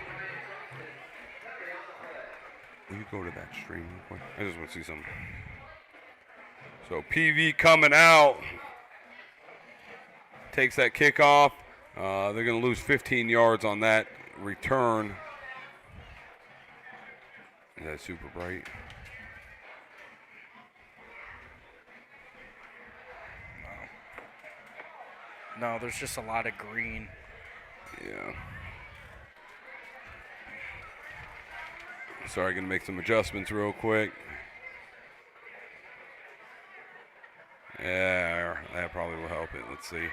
Will you go to that stream real quick? I just want to see something. So PV coming out. Takes that kickoff. They're going to lose 15 yards on that return. Is that super bright? No, there's just a lot of green. Yeah. Sorry, going to make some adjustments real quick. Yeah, that probably will help it. Let's see.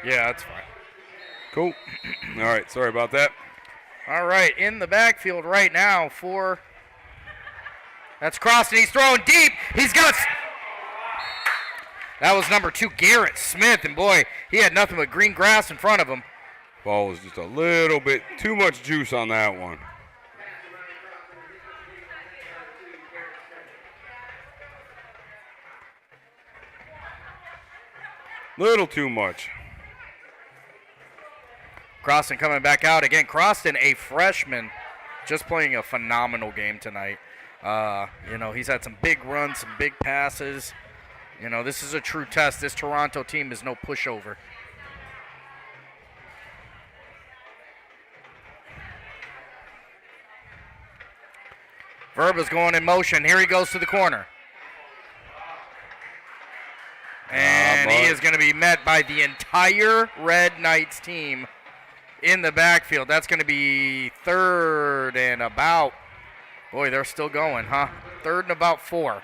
Yeah, that's fine. Cool. All right, sorry about that. All right, in the backfield right now for. That's Crossan. He's throwing deep. He's got. That was number 2, Garrett Smith, and boy, he had nothing but green grass in front of him. Ball was just a little bit too much juice on that one. Little too much. Crossan coming back out again. Crossan, a freshman, just playing a phenomenal game tonight. He's had some big runs, some big passes. This is a true test. This Toronto team is no pushover. Verba's going in motion. Here he goes to the corner. And he is going to be met by the entire Red Knights team in the backfield. That's going to be 3rd and about. Boy, they're still going, huh? 3rd and about 4.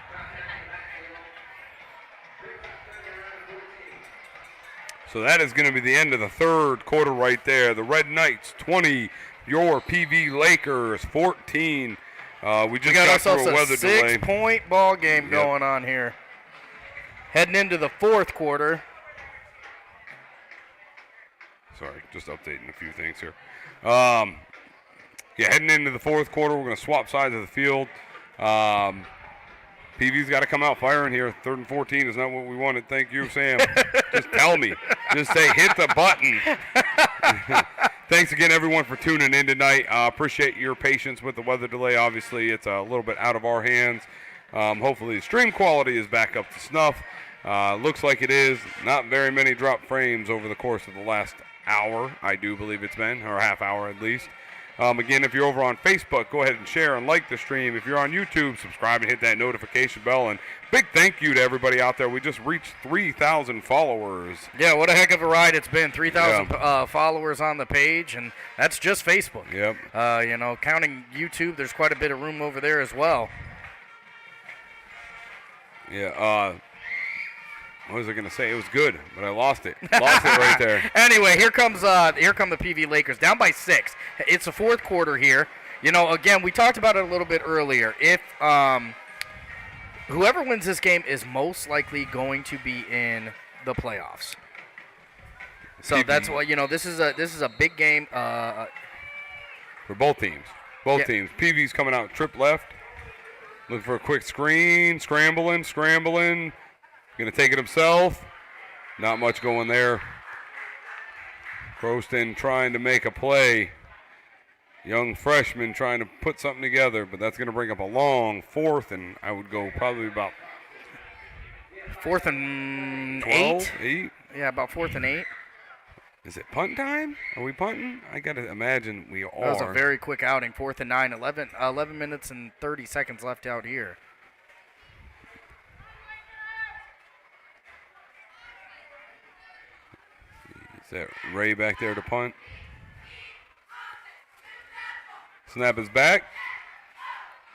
So that is going to be the end of the third quarter right there. The Red Knights 20, your PV Lakers 14. We just got through ourselves a weather a delay. 6-point ball game going on here. Heading into the 4th quarter. Sorry, just updating a few things here. Heading into the 4th quarter, we're going to swap sides of the field. PV's got to come out firing here. 3rd and 14 is not what we wanted. Thank you, Sam. Just tell me. Just say hit the button. Thanks again, everyone, for tuning in tonight. Appreciate your patience with the weather delay. Obviously, it's a little bit out of our hands. Hopefully, the stream quality is back up to snuff. Looks like it is. Not very many drop frames over the course of the last hour, I do believe it's been, or half hour at least. Again, if you're over on Facebook, go ahead and share and like the stream. If you're on YouTube, subscribe and hit that notification bell. And big thank you to everybody out there. We just reached 3,000 followers. Yeah, what a heck of a ride it's been. 3,000 followers on the page, and that's just Facebook. Yep. Counting YouTube, there's quite a bit of room over there as well. Yeah, what was I going to say? It was good, but I lost it. Lost it right there. Anyway, here come the PV Lakers down by 6. It's the 4th quarter here. Again, we talked about it a little bit earlier. If whoever wins this game is most likely going to be in the playoffs. So that's why this is a big game for both teams. Both teams. PV's coming out trip left, looking for a quick screen, scrambling. Going to take it himself. Not much going there. Crossan trying to make a play. Young freshman trying to put something together, but that's going to bring up a long 4th, and I would go probably about 4th and 12, 8. 8. Yeah, about 4th and 8. Is it punt time? Are we punting? I got to imagine we are. That was a very quick outing. 4th and 9. 11 minutes and 30 seconds left out here. Is that Ray back there to punt? This Snap is back.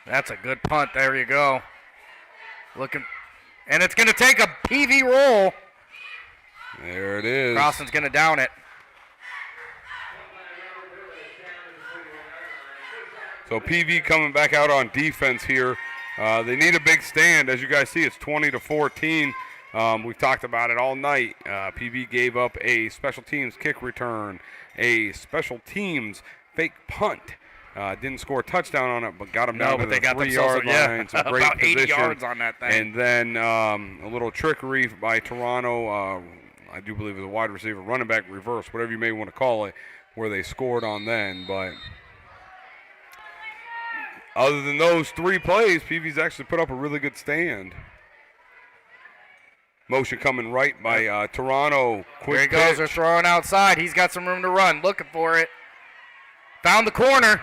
That's a good punt. There you go. Looking, and it's going to take a PV roll. There it is. Crossan's going to down it. So PV coming back out on defense here. They need a big stand. As you guys see, it's 20-14. We've talked about it all night. PV gave up a special teams kick return, a special teams fake punt. Didn't score a touchdown on it, but got them down to the 3-yard line. Some great about 80 position. yards on that thing. And then a little trickery by Toronto. I do believe it was a wide receiver, running back reverse, whatever you may want to call it, where they scored on then. But other than those 3 plays, PV's actually put up a really good stand. Motion coming right by Toronto. Quick There he goes. pitch. They're throwing outside. He's got some room to run. Looking for it. Found the corner.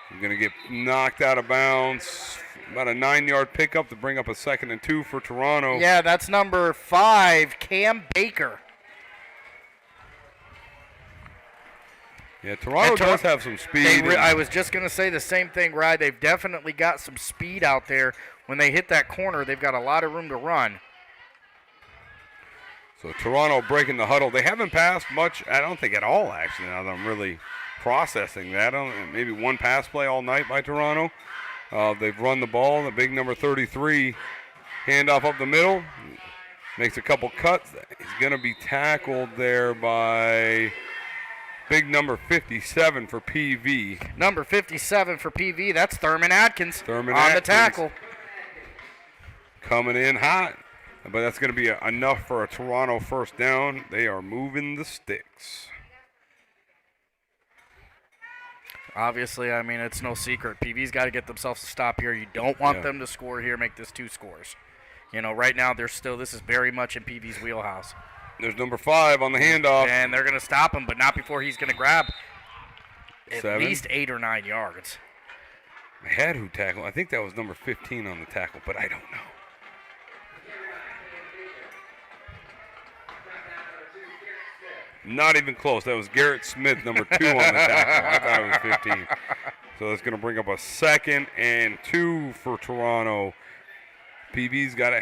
He's going to get knocked out of bounds. About a 9-yard pickup to bring up a 2nd and 2 for Toronto. Yeah, that's number 5, Cam Baker. Yeah, Toronto does have some speed. I was just going to say the same thing, Rye. They've definitely got some speed out there. When they hit that corner, they've got a lot of room to run. So Toronto breaking the huddle. They haven't passed much, I don't think at all, actually, now that I'm really processing that. Maybe one pass play all night by Toronto. They've run the ball. The big number 33, handoff up the middle. Makes a couple cuts. He's going to be tackled there by big number 57 for PV. Number 57 for PV, that's Thurman Atkins Thurman on the Atkins. tackle. Coming in hot. But that's going to be enough for a Toronto first down. They are moving the sticks. Obviously, I mean, it's no secret. PV's got to get themselves a stop here. You don't want them to score here, make this 2 scores. You know, right now, this is very much in PV's wheelhouse. There's number 5 on the handoff. And they're going to stop him, but not before he's going to grab at 7. least 8 or 9 yards. I had who tackled. I think that was number 15 on the tackle, but I don't know. Not even close. That was Garrett Smith, number 2 on the tackle. I thought it was 15. So that's going to bring up a 2nd and 2 for Toronto. PV's got to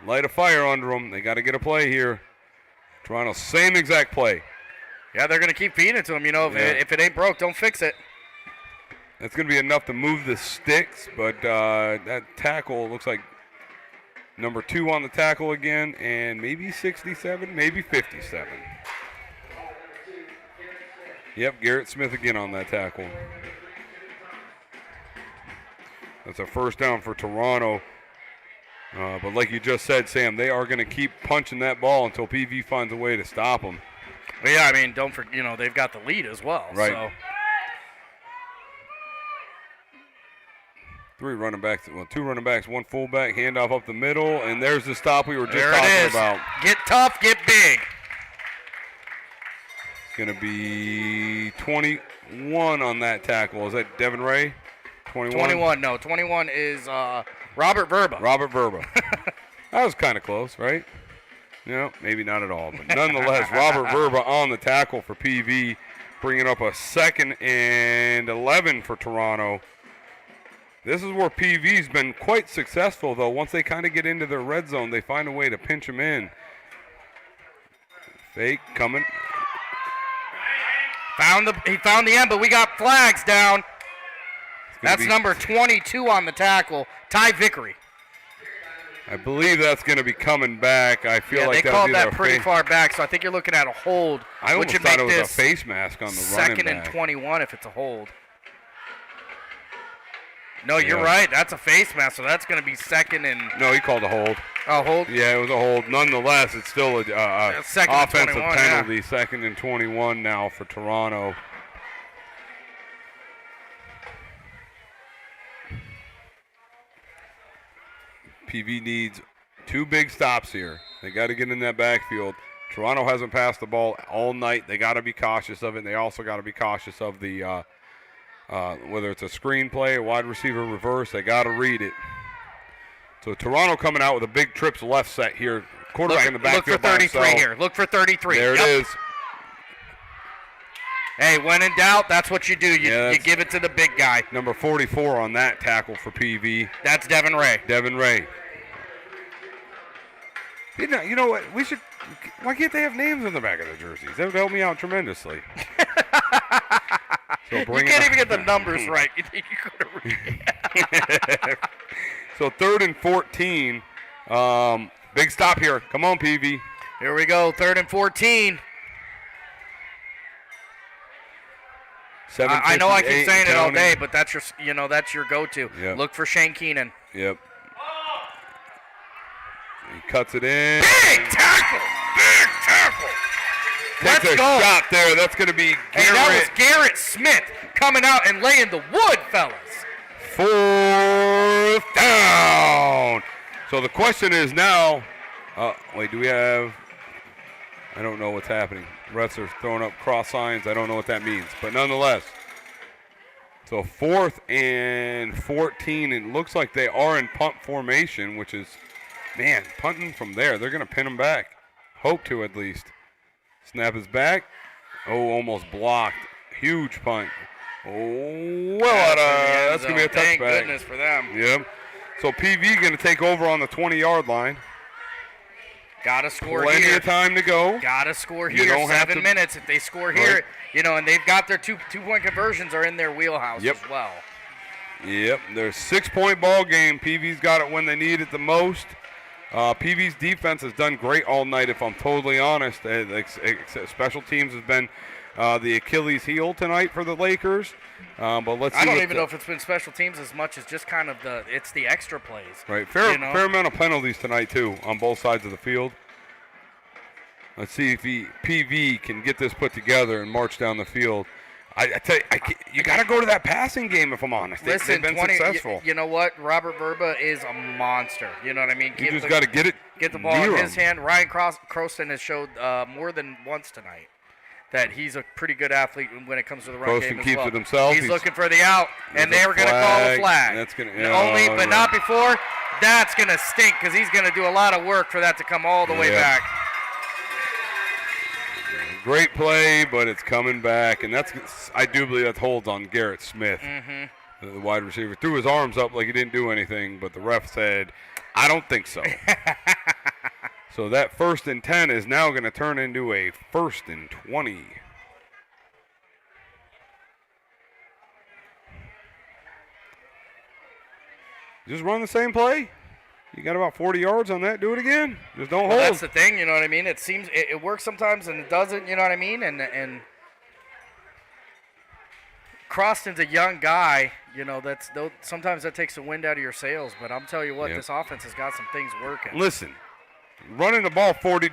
light a fire under them. They got to get a play here. Toronto, same exact play. Yeah, they're going to keep feeding it to him. You know, if it ain't broke, don't fix it. That's going to be enough to move the sticks, but that tackle looks like number 2 on the tackle again, and maybe 67, maybe 57. Yep, Garrett Smith again on that tackle. That's a first down for Toronto. But like you just said, Sam, they are going to keep punching that ball until PV finds a way to stop them. But yeah, I mean, don't forget, you know, they've got the lead as well. Right. So. 2 running backs, 1 fullback, handoff up the middle, and there's the stop we were just There it talking is. about. Get tough, get big. Going to be 21 on that tackle. Is that Devin Ray? 21? 21 is Robert Verba. Robert Verba. That was kind of close, right? No, maybe not at all. But nonetheless, Robert Verba on the tackle for PV, bringing up a 2nd and 11 for Toronto. This is where PV's been quite successful, though. Once they kind of get into their red zone, they find a way to pinch them in. Fake coming. He found the end, but we got flags down. That's number 22 on the tackle, Ty Vickery. I believe that's going to be coming back. I feel like they called that pretty far back, so I think you're looking at a hold. I almost thought it was a face mask on the running back. 2nd and 21 if it's a hold. No, you're right. That's a face mask, so that's going to be 2nd and... No, he called a hold. Oh, hold? Yeah, it was a hold. Nonetheless, it's still a offensive 21, penalty. Yeah. 2nd and 21 now for Toronto. PV needs 2 big stops here. They got to get in that backfield. Toronto hasn't passed the ball all night. They got to be cautious of it. And they also got to be cautious of the whether it's a screen play, a wide receiver reverse. They got to read it. So Toronto coming out with a big trips left set here. Quarterback in the backfield. Look for 33 here. Look for 33. There it is. Hey, when in doubt, that's what you do. You Yeah, that's- give it to the big guy. Number 44 on that tackle for PV. That's Devin Ray. Devin Ray. You know what? We should. Why can't they have names on the back of the jerseys? That would help me out tremendously. So You bring can't it even get the numbers right. You think you could read. So 3rd and 14. Big stop here. Come on, PV. Here we go. 3rd and 14. I know I keep 7:58 saying it all counting. day, but that's that's your go-to. Yep. Look for Shane Keenan. Yep. He cuts it in. Big tackle! Big tackle! Takes Let's a go. shot there. That's going to be Hey, that was Garrett. Garrett Smith coming out and laying the wood, fellas. 4th down. So the question is now, wait, do we have, I don't know what's happening. Refs are throwing up cross signs. I don't know what that means. But nonetheless, so 4th and 14. It looks like they are in punt formation, which is, man, punting from there. They're going to pin them back. Hope to, at least. Snap is back. Oh, almost blocked. Huge punt. Oh, well, that's going to be a Thank touchback. goodness for them. Yep. So PV going to take over on the 20-yard line. Gotta score Plenty here. of time to go. Gotta score You here. don't have 7 to- minutes. If they score here, Right. and they've got their two-point conversions are in their wheelhouse Yep. as well. Yep. There's 6-point ball game. PV's got it when they need it the most. PV's defense has done great all night, if I'm totally honest. Special teams has been the Achilles heel tonight for the Lakers. But let's see. I don't what even know if it's been special teams as much as just kind of it's the extra plays. Right. Fair know? amount of penalties tonight, too, on both sides of the field. Let's see if PV can get this put together and march down the field. I tell you, you got to go to that passing game, if I'm honest. Listen, They've been successful. You know what? Robert Verba is a monster. You know what I mean? You just got to get the ball near in his him. hand. Ryan Croston has showed more than once tonight that he's a pretty good athlete when it comes to the run Croston game as keeps well. it himself. He's looking for the out, and There's they a were going to call a flag. flag. That's gonna- Only, oh, but yeah. not before. That's going to stink because he's going to do a lot of work for that to come all the way Yeah. back. Great play, but it's coming back, and I do believe that holds on Garrett Smith, the wide receiver. Threw his arms up like he didn't do anything, but the ref said, I don't think so. So that 1st and 10 is now going to turn into a 1st and 20. Just run the same play. You got about 40 yards on that. Do it again. Just don't Well, hold. that's the thing, you know what I mean? It seems it works sometimes and it doesn't, you know what I mean? And Croston's a young guy, sometimes that takes the wind out of your sails, but I'm telling you what, Yep. this offense has got some things working. Listen, running the ball 40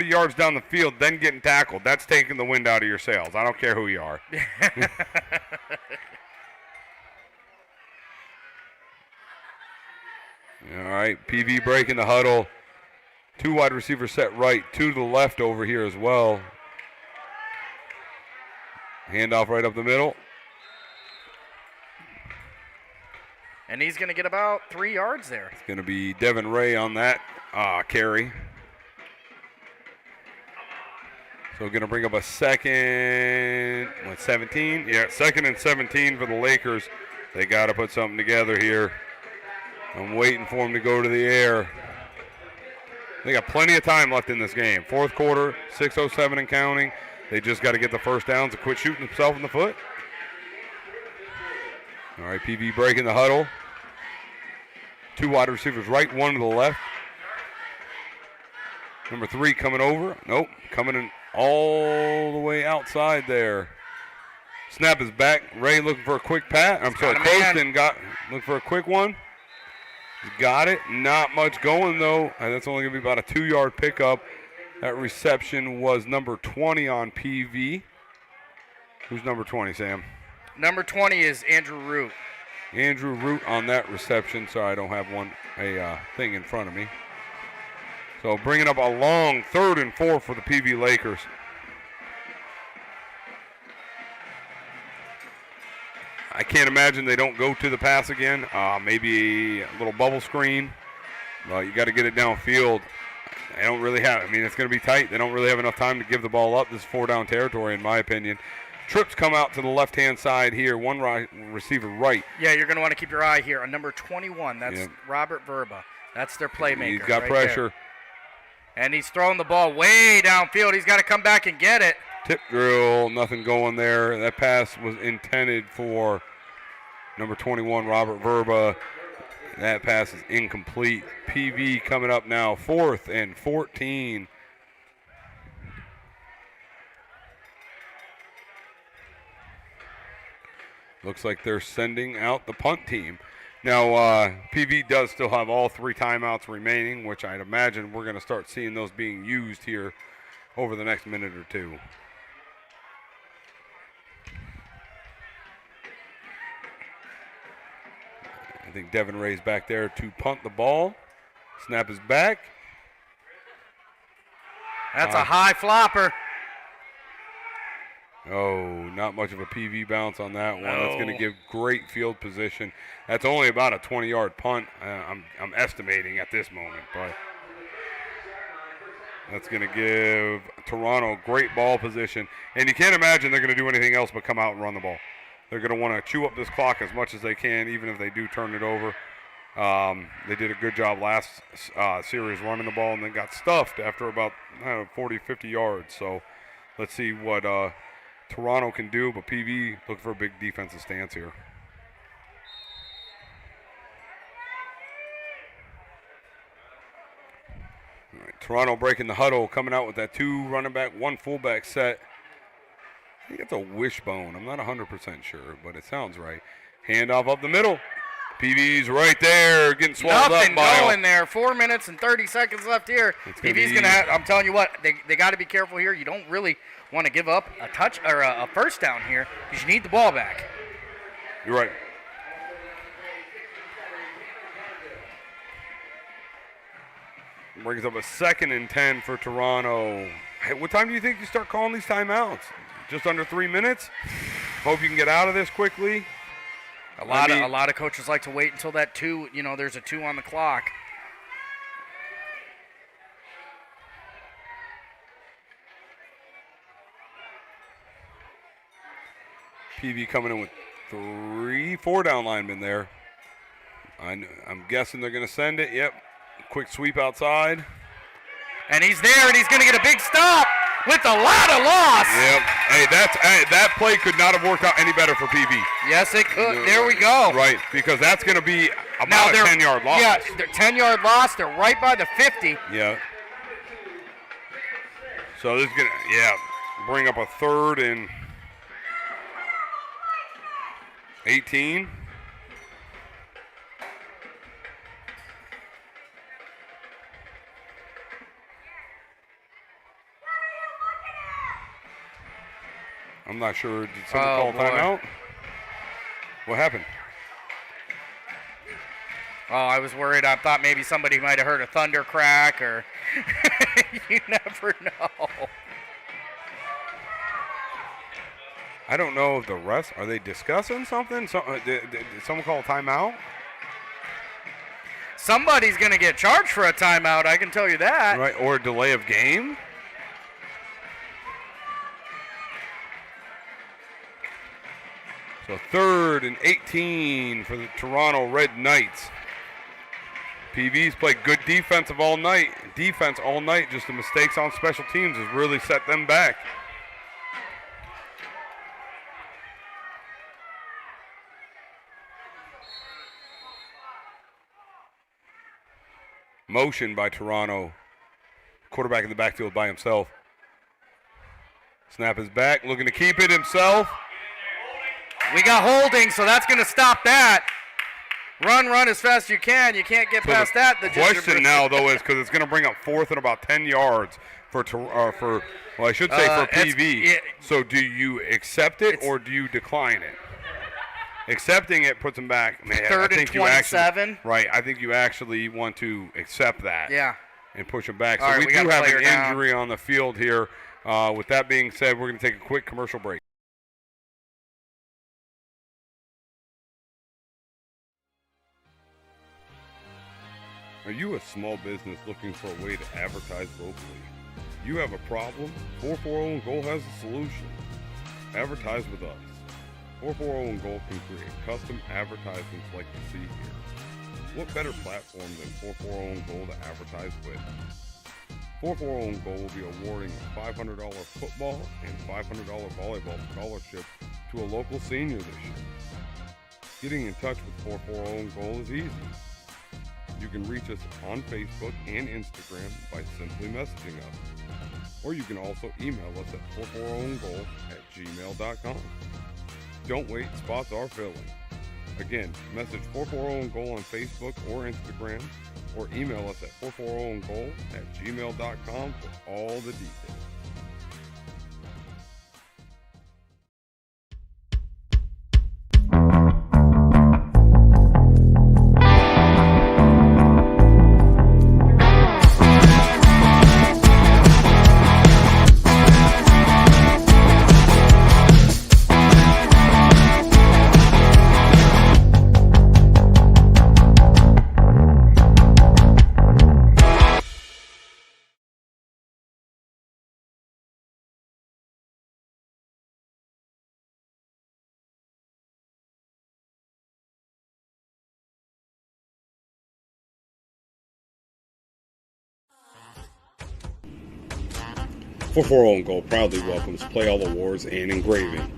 yards down the field, then getting tackled, that's taking the wind out of your sails. I don't care who you are. All right, PV breaking the huddle. 2 wide receivers set right, 2 to the left over here as well. Handoff right up the middle. And he's going to get about 3 yards there. It's going to be Devin Ray on that carry. So going to bring up a 17? Yeah, 2nd and 17 for the Lakers. They got to put something together here. I'm waiting for them to go to the air. They got plenty of time left in this game. 4th quarter, 6:07 and counting. They just got to get the first downs and quit shooting themselves in the foot. All right, PV breaking the huddle. 2 wide receivers right, 1 to the left. Number 3 coming over. Nope, coming in all the way outside there. Snap is back. Ray looking for a quick pass. I'm sorry, Croston looking for a quick one. Got it. Not much going, though. And that's only going to be about a 2-yard pickup. That reception was number 20 on PV. Who's number 20, Sam? Number 20 is Andrew Root. Andrew Root on that reception. Sorry, I don't have a thing in front of me. So bringing up a long 3rd and 4 for the PV Lakers. I can't imagine they don't go to the pass again. Maybe a little bubble screen. Well, you got to get it downfield. They don't really have. I mean, it's going to be tight. They don't really have enough time to give the ball up. This is 4-down territory, in my opinion. Trips come out to the left-hand side here. One receiver right. Yeah, you're going to want to keep your eye here on number 21. That's Yep. Robert Verba. That's their playmaker. He's got right pressure. there. And he's throwing the ball way downfield. He's got to come back and get it. Tip drill, nothing going there. That pass was intended for number 21, Robert Verba. That pass is incomplete. PV coming up now, 4th and 14. Looks like they're sending out the punt team. Now, PV does still have all 3 timeouts remaining, which I'd imagine we're going to start seeing those being used here over the next minute or two. I think Devin Ray's back there to punt the ball. Snap is back. That's a high flopper. Oh, not much of a PV bounce on that one. That's going to No. give great field position. That's only about a 20-yard punt. I'm estimating at this moment, but that's going to give Toronto great ball position. And you can't imagine they're going to do anything else but come out and run the ball. They're going to want to chew up this clock as much as they can, even if they do turn it over. They did a good job last series running the ball and then got stuffed after about 40, 50 yards. So let's see what Toronto can do, but PV look for a big defensive stance here. All right, Toronto breaking the huddle, coming out with that 2 running back, 1 fullback set. I think it's a wishbone. I'm not 100% sure, but it sounds right. Handoff up the middle. PV's right there, getting swallowed Nothing up by going there. 4 minutes and 30 seconds left here. It's gonna PV's be- going to have, I'm telling you what, they got to be careful here. You don't really want to give up a touch or a first down here because you need the ball back. You're right. Brings up a 2nd and 10 for Toronto. Hey, what time do you think you start calling these timeouts? Just under 3 minutes? Hope you can get out of this quickly. A lot of coaches like to wait until that 2, there's a 2 on the clock. PV coming in with 4 down linemen there. I'm guessing they're going to send it. Yep. Quick sweep outside. And he's there, and he's going to get a big stop with a lot of loss. Yep. Hey, that play could not have worked out any better for PV. Yes, it could. There we go. Right, because that's going to be Now about a they're 10-yard loss. Yeah, they're 10-yard loss. They're right by the 50. Yeah. So this is going to, bring up a 3rd and 18. I'm not sure. Did someone call boy. timeout? What happened? Oh, I was worried. I thought maybe somebody might have heard a thunder crack, or you never know. I don't know if the rest, are they discussing something? Did someone call a timeout? Somebody's going to get charged for a timeout, I can tell you that. Right, or a delay of game? So 3rd and 18 for the Toronto Red Knights. PV's played good defense all night. Just the mistakes on special teams has really set them back. Motion by Toronto. Quarterback in the backfield by himself. Snap is back, looking to keep it himself. We got holding, so that's going to stop that. Run as fast as you can. You can't get past that. The question now, though, is because it's going to bring up 4th and about 10 yards for PV. So do you accept it or do you decline it? Accepting it puts them back. Man, 3rd and 27. Right, I think you actually want to accept that. Yeah. And push them back. All So right, we we do got a have player an down. injury on the field here. With that being said, we're going to take a quick commercial break. Are you a small business looking for a way to advertise locally? You have a problem? 440 Goal has a solution. Advertise with us. 440 and Gold can create custom advertisements like you see here. What better platform than 440 and Gold to advertise with? 440 and Gold will be awarding a $500 football and $500 volleyball scholarship to a local senior this year. Getting in touch with 440 and Gold is easy. You can reach us on Facebook and Instagram by simply messaging us. Or you can also email us at 440goal@gmail.com. Don't wait, spots are filling. Again, message 440goal on Facebook or Instagram, or email us at 440goal@gmail.com for all the details. For 440 Gold proudly welcomes Play All Awards and Engraving.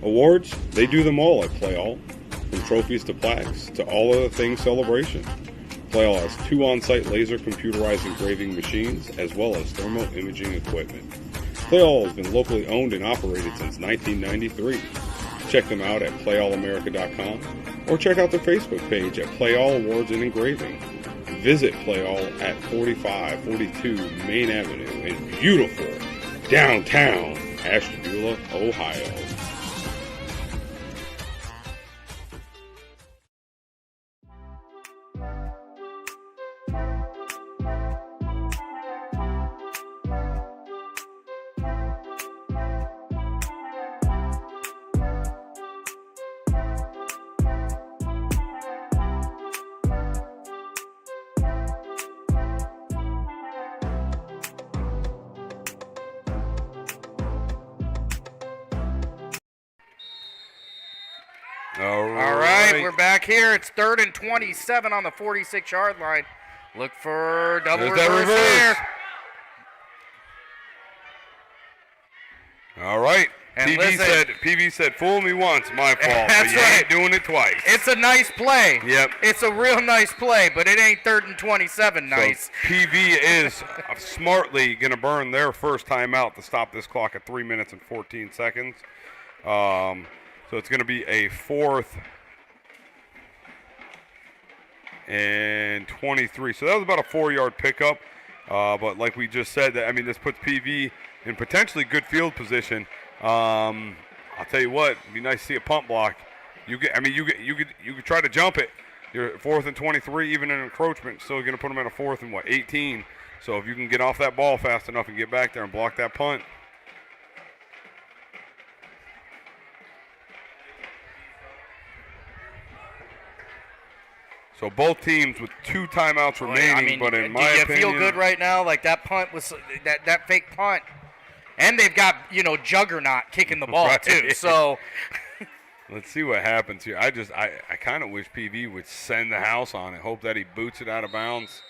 Awards, they do them all at Play All, from trophies to plaques to all other things celebration. Play All has 2 on-site laser computerized engraving machines as well as thermal imaging equipment. Play All has been locally owned and operated since 1993. Check them out at playallamerica.com or check out their Facebook page at Play All Awards and Engraving. Visit Play All at 4542 Main Avenue in beautiful downtown Ashtabula, Ohio. All right, we're back here. It's 3rd and 27 on the 46-yard line. Look for double reverse there. All right. And PV said, fool me once, my fault. That's but you right. ain't doing it twice. It's a nice play. Yep. It's a real nice play, but it ain't 3rd and 27 nice. So PV is smartly going to burn their first timeout to stop this clock at 3 minutes and 14 seconds. So it's going to be a 4th and 23. So that was about a 4-yard pickup. But like we just said, this puts PV in potentially good field position. I'll tell you what, it'd be nice to see a punt block. You could try to jump it. You're 4th and 23, even in encroachment, still going to put them at a 4th and 18. So if you can get off that ball fast enough and get back there and block that punt. So both teams with 2 timeouts remaining, but in my opinion, do you feel good right now? Like that punt was that fake punt, and they've got Juggernaut kicking the ball right. too. So let's see what happens here. I kind of wish PV would send the house on it. Hope that he boots it out of bounds.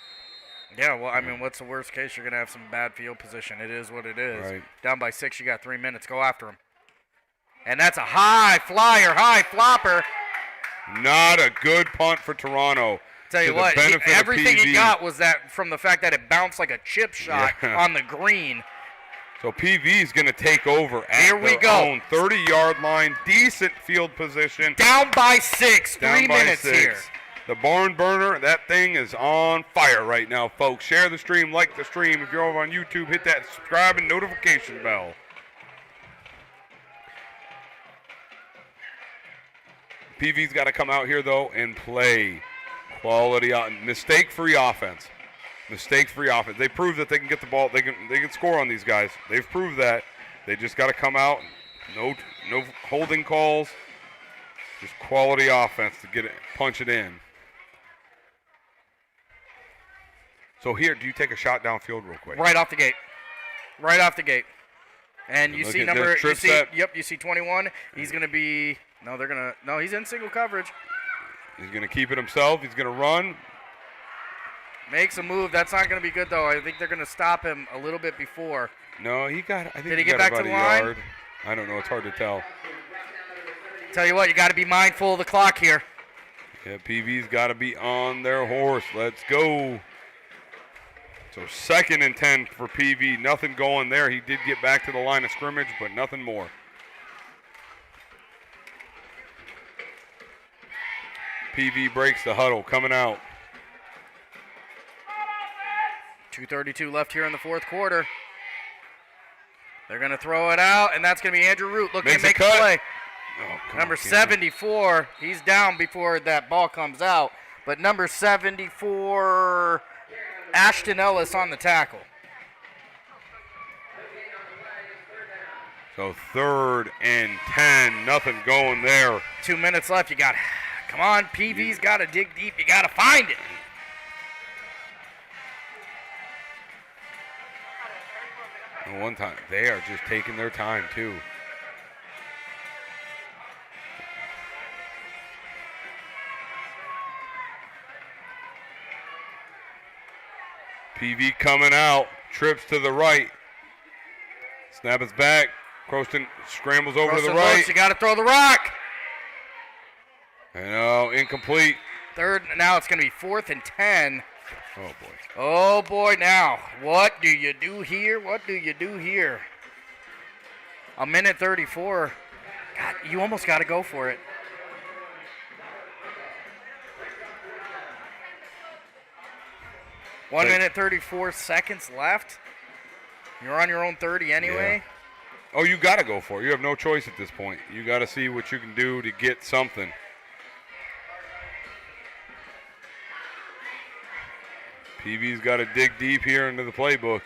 Yeah, well, what's the worst case? You're gonna have some bad field position. It is what it is. Right. Down by 6, you got 3 minutes. Go after him. And that's a high flyer, high flopper. Not a good punt for Toronto. Tell you what, everything he got was that from the fact that it bounced like a chip shot on the green. So PV is going to take over at Here we go. Own 30-yard line, decent field position. Down by 6, 3 minutes here. The barn burner, that thing is on fire right now, folks. Share the stream, like the stream. If you're over on YouTube, hit that subscribe and notification bell. PV's got to come out here, though, and play quality, mistake-free offense. Mistake-free offense. They prove that they can get the ball. They can score on these guys. They've proved that. They just got to come out. No holding calls. Just quality offense to get it, punch it in. So here, do you take a shot downfield real quick? Right off the gate. Right off the gate. And you Look see at number, this trip you see, set. yep, you see 21. He's going to be, no, he's in single coverage. He's going to keep it himself. He's going to run. Makes a move. That's not going to be good, though. I think they're going to stop him a little bit before. No, I think Did he get got back to about the a line? yard. I don't know. It's hard to tell. Tell you what, you got to be mindful of the clock here. Yeah, PV's got to be on their horse. Let's go. So 2nd and 10 for PV. Nothing going there. He did get back to the line of scrimmage, but nothing more. PV breaks the huddle, coming out. 2:32 left here in the fourth quarter. They're going to throw it out, and that's going to be Andrew Root looking Makes to a make a cut. play. Oh, come Number on, Cameron. 74, he's down before that ball comes out. But number 74, Ashton Ellis on the tackle. So 3rd and 10. Nothing going there. 2 minutes left. You got, come on, PV's got to dig deep. You got to find it. And one time, they are just taking their time, too. PV coming out, trips to the right. Snap is back. Croston scrambles over to the Russell right. looks, you got to throw the rock. And incomplete. Third, now it's going to be 4th and 10. Oh, boy. Oh, boy, now. What do you do here? What do you do here? A minute 34. God, you almost got to go for it. One Okay. minute 34 seconds left. You're on your own 30 anyway. Oh, you got to go for it. You have no choice at this point. You got to see what you can do to get something. PV's got to dig deep here into the playbook.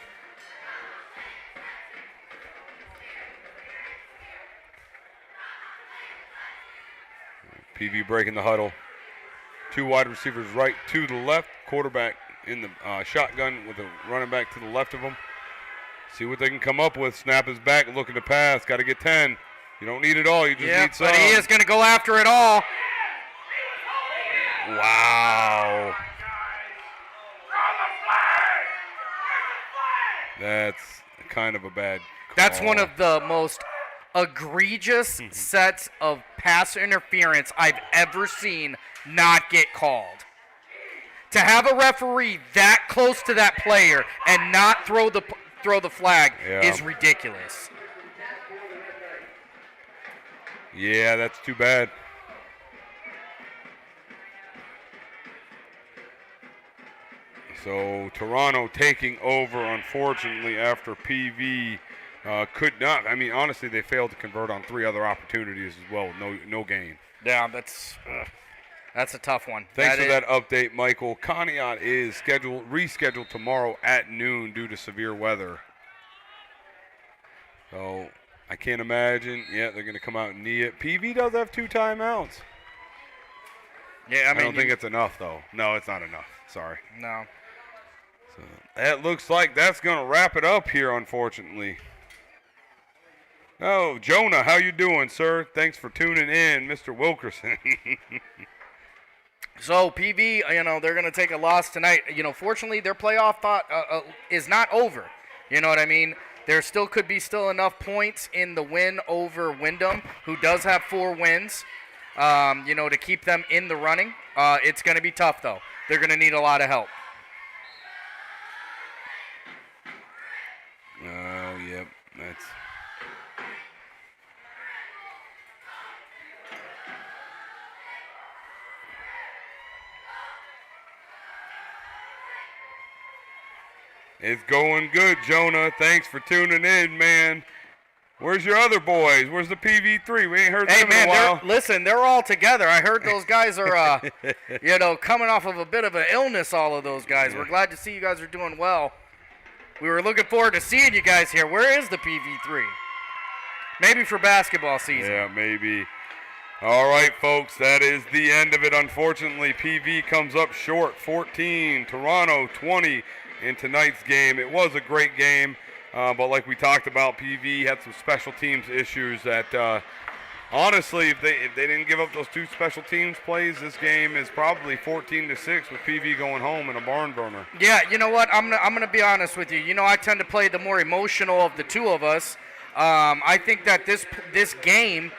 PV breaking the huddle. 2 wide receivers right to the left. Quarterback in the shotgun with a running back to the left of him. See what they can come up with. Snap is back, looking to pass. Got to get 10. You don't need it all. You just Yeah, need some. but he is going to go after it all. Wow. That's kind of a bad call. That's one of the most egregious sets of pass interference I've ever seen not get called. To have a referee that close to that player and not throw the flag is ridiculous. Yeah, that's too bad. So Toronto taking over, unfortunately, after PV could not. I mean, honestly, they failed to convert on 3 other opportunities as well. No gain. Yeah, that's a tough one. Thanks for that update, Michael. Conneaut is rescheduled tomorrow at noon due to severe weather. So I can't imagine. Yeah, they're going to come out and knee it. PV does have 2 timeouts. Yeah, I don't think it's enough, though. No, it's not enough. Sorry. No. So that looks like that's going to wrap it up here, unfortunately. Oh, Jonah, how you doing, sir? Thanks for tuning in, Mr. Wilkerson. So PV, they're going to take a loss tonight. Fortunately, their playoff thought is not over. You know what I mean? There still could be enough points in the win over Wyndham, who does have 4 wins. To keep them in the running. It's going to be tough, though. They're going to need a lot of help. Oh, yep. That's. It's going good, Jonah. Thanks for tuning in, man. Where's your other boys? Where's the PV3? We ain't heard them in a while. They're all together. I heard those guys are, coming off of a bit of an illness, all of those guys. We're glad to see you guys are doing well. We were looking forward to seeing you guys here. Where is the PV3? Maybe for basketball season. Yeah, maybe. All right, folks, that is the end of it. Unfortunately, PV comes up short, 14, Toronto 20 in tonight's game. It was a great game. But like we talked about, PV had some special teams issues that, honestly, if they didn't give up those 2 special teams plays, this game is probably 14-6 with PV going home in a barn burner. Yeah, you know what? I'm gonna be honest with you. You know, I tend to play the more emotional of the two of us. I think that this game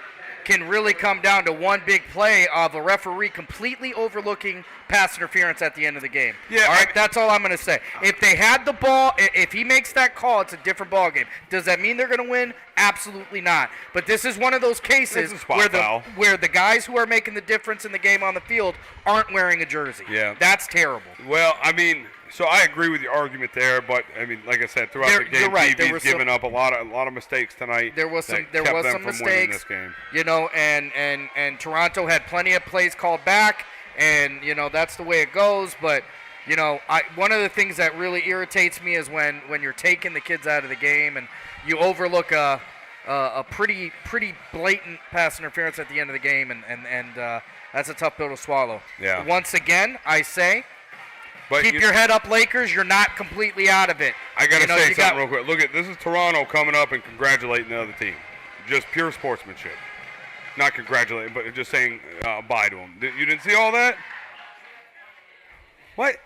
can really come down to one big play of a referee completely overlooking pass interference at the end of the game. Yeah, all right, that's all I'm going to say. If they had the ball, if he makes that call, it's a different ball game. Does that mean they're going to win? Absolutely not. But this is one of those cases It's a spot foul. where the guys who are making the difference in the game on the field aren't wearing a jersey. Yeah. That's terrible. Well, I mean, so I agree with your argument there, but I mean, like I said, throughout the game, You're right. There PV's was given up a lot of mistakes tonight. There was some that kept them from winning mistakes, this game. you know, and Toronto had plenty of plays called back, and you know that's the way it goes. But you know, one of the things that really irritates me is when you're taking the kids out of the game and you overlook a pretty blatant pass interference at the end of the game, and that's a tough pill to swallow. Yeah. Once again, I say. But Keep your head up, Lakers. You're not completely out of it. I got to say you something real quick. Look at this is Toronto coming up and congratulating the other team. Just pure sportsmanship. Not congratulating, but just saying bye to them. You didn't see all that? What?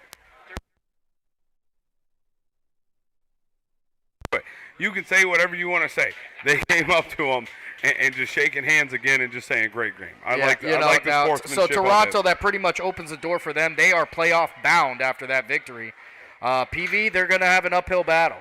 You can say whatever you want to say. They came up to him and just shaking hands again and just saying great game. I like the sportsmanship. So of Toronto, this. that pretty much opens the door for them. They are playoff bound after that victory. PV, they're going to have an uphill battle.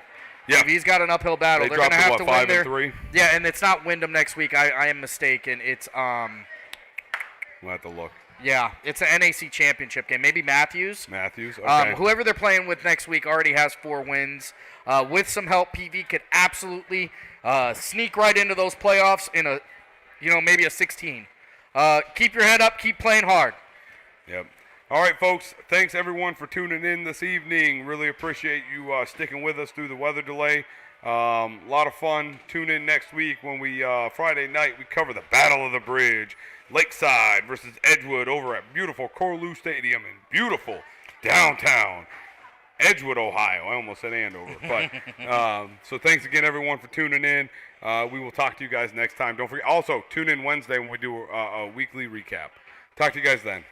Yeah. PV's got an uphill battle. They They're going to dropped have to, to what, win 5 and 3? Yeah, and it's not Wyndham next week. I am mistaken. It's We'll have to look. yeah, it's an NAC championship game. Maybe Matthews. Okay. Whoever they're playing with next week already has 4 wins. With some help, PV could absolutely sneak right into those playoffs in maybe a 16. Keep your head up. Keep playing hard. Yep. All right, folks. Thanks, everyone, for tuning in this evening. Really appreciate you sticking with us through the weather delay. A lot of fun. Tune in next week when we, Friday night, we cover the Battle of the Bridge. Lakeside versus Edgewood over at beautiful Corlew Stadium in beautiful downtown Edgewood, Ohio. I almost said Andover. But so thanks again, everyone, for tuning in. We will talk to you guys next time. Don't forget. Also, tune in Wednesday when we do a weekly recap. Talk to you guys then.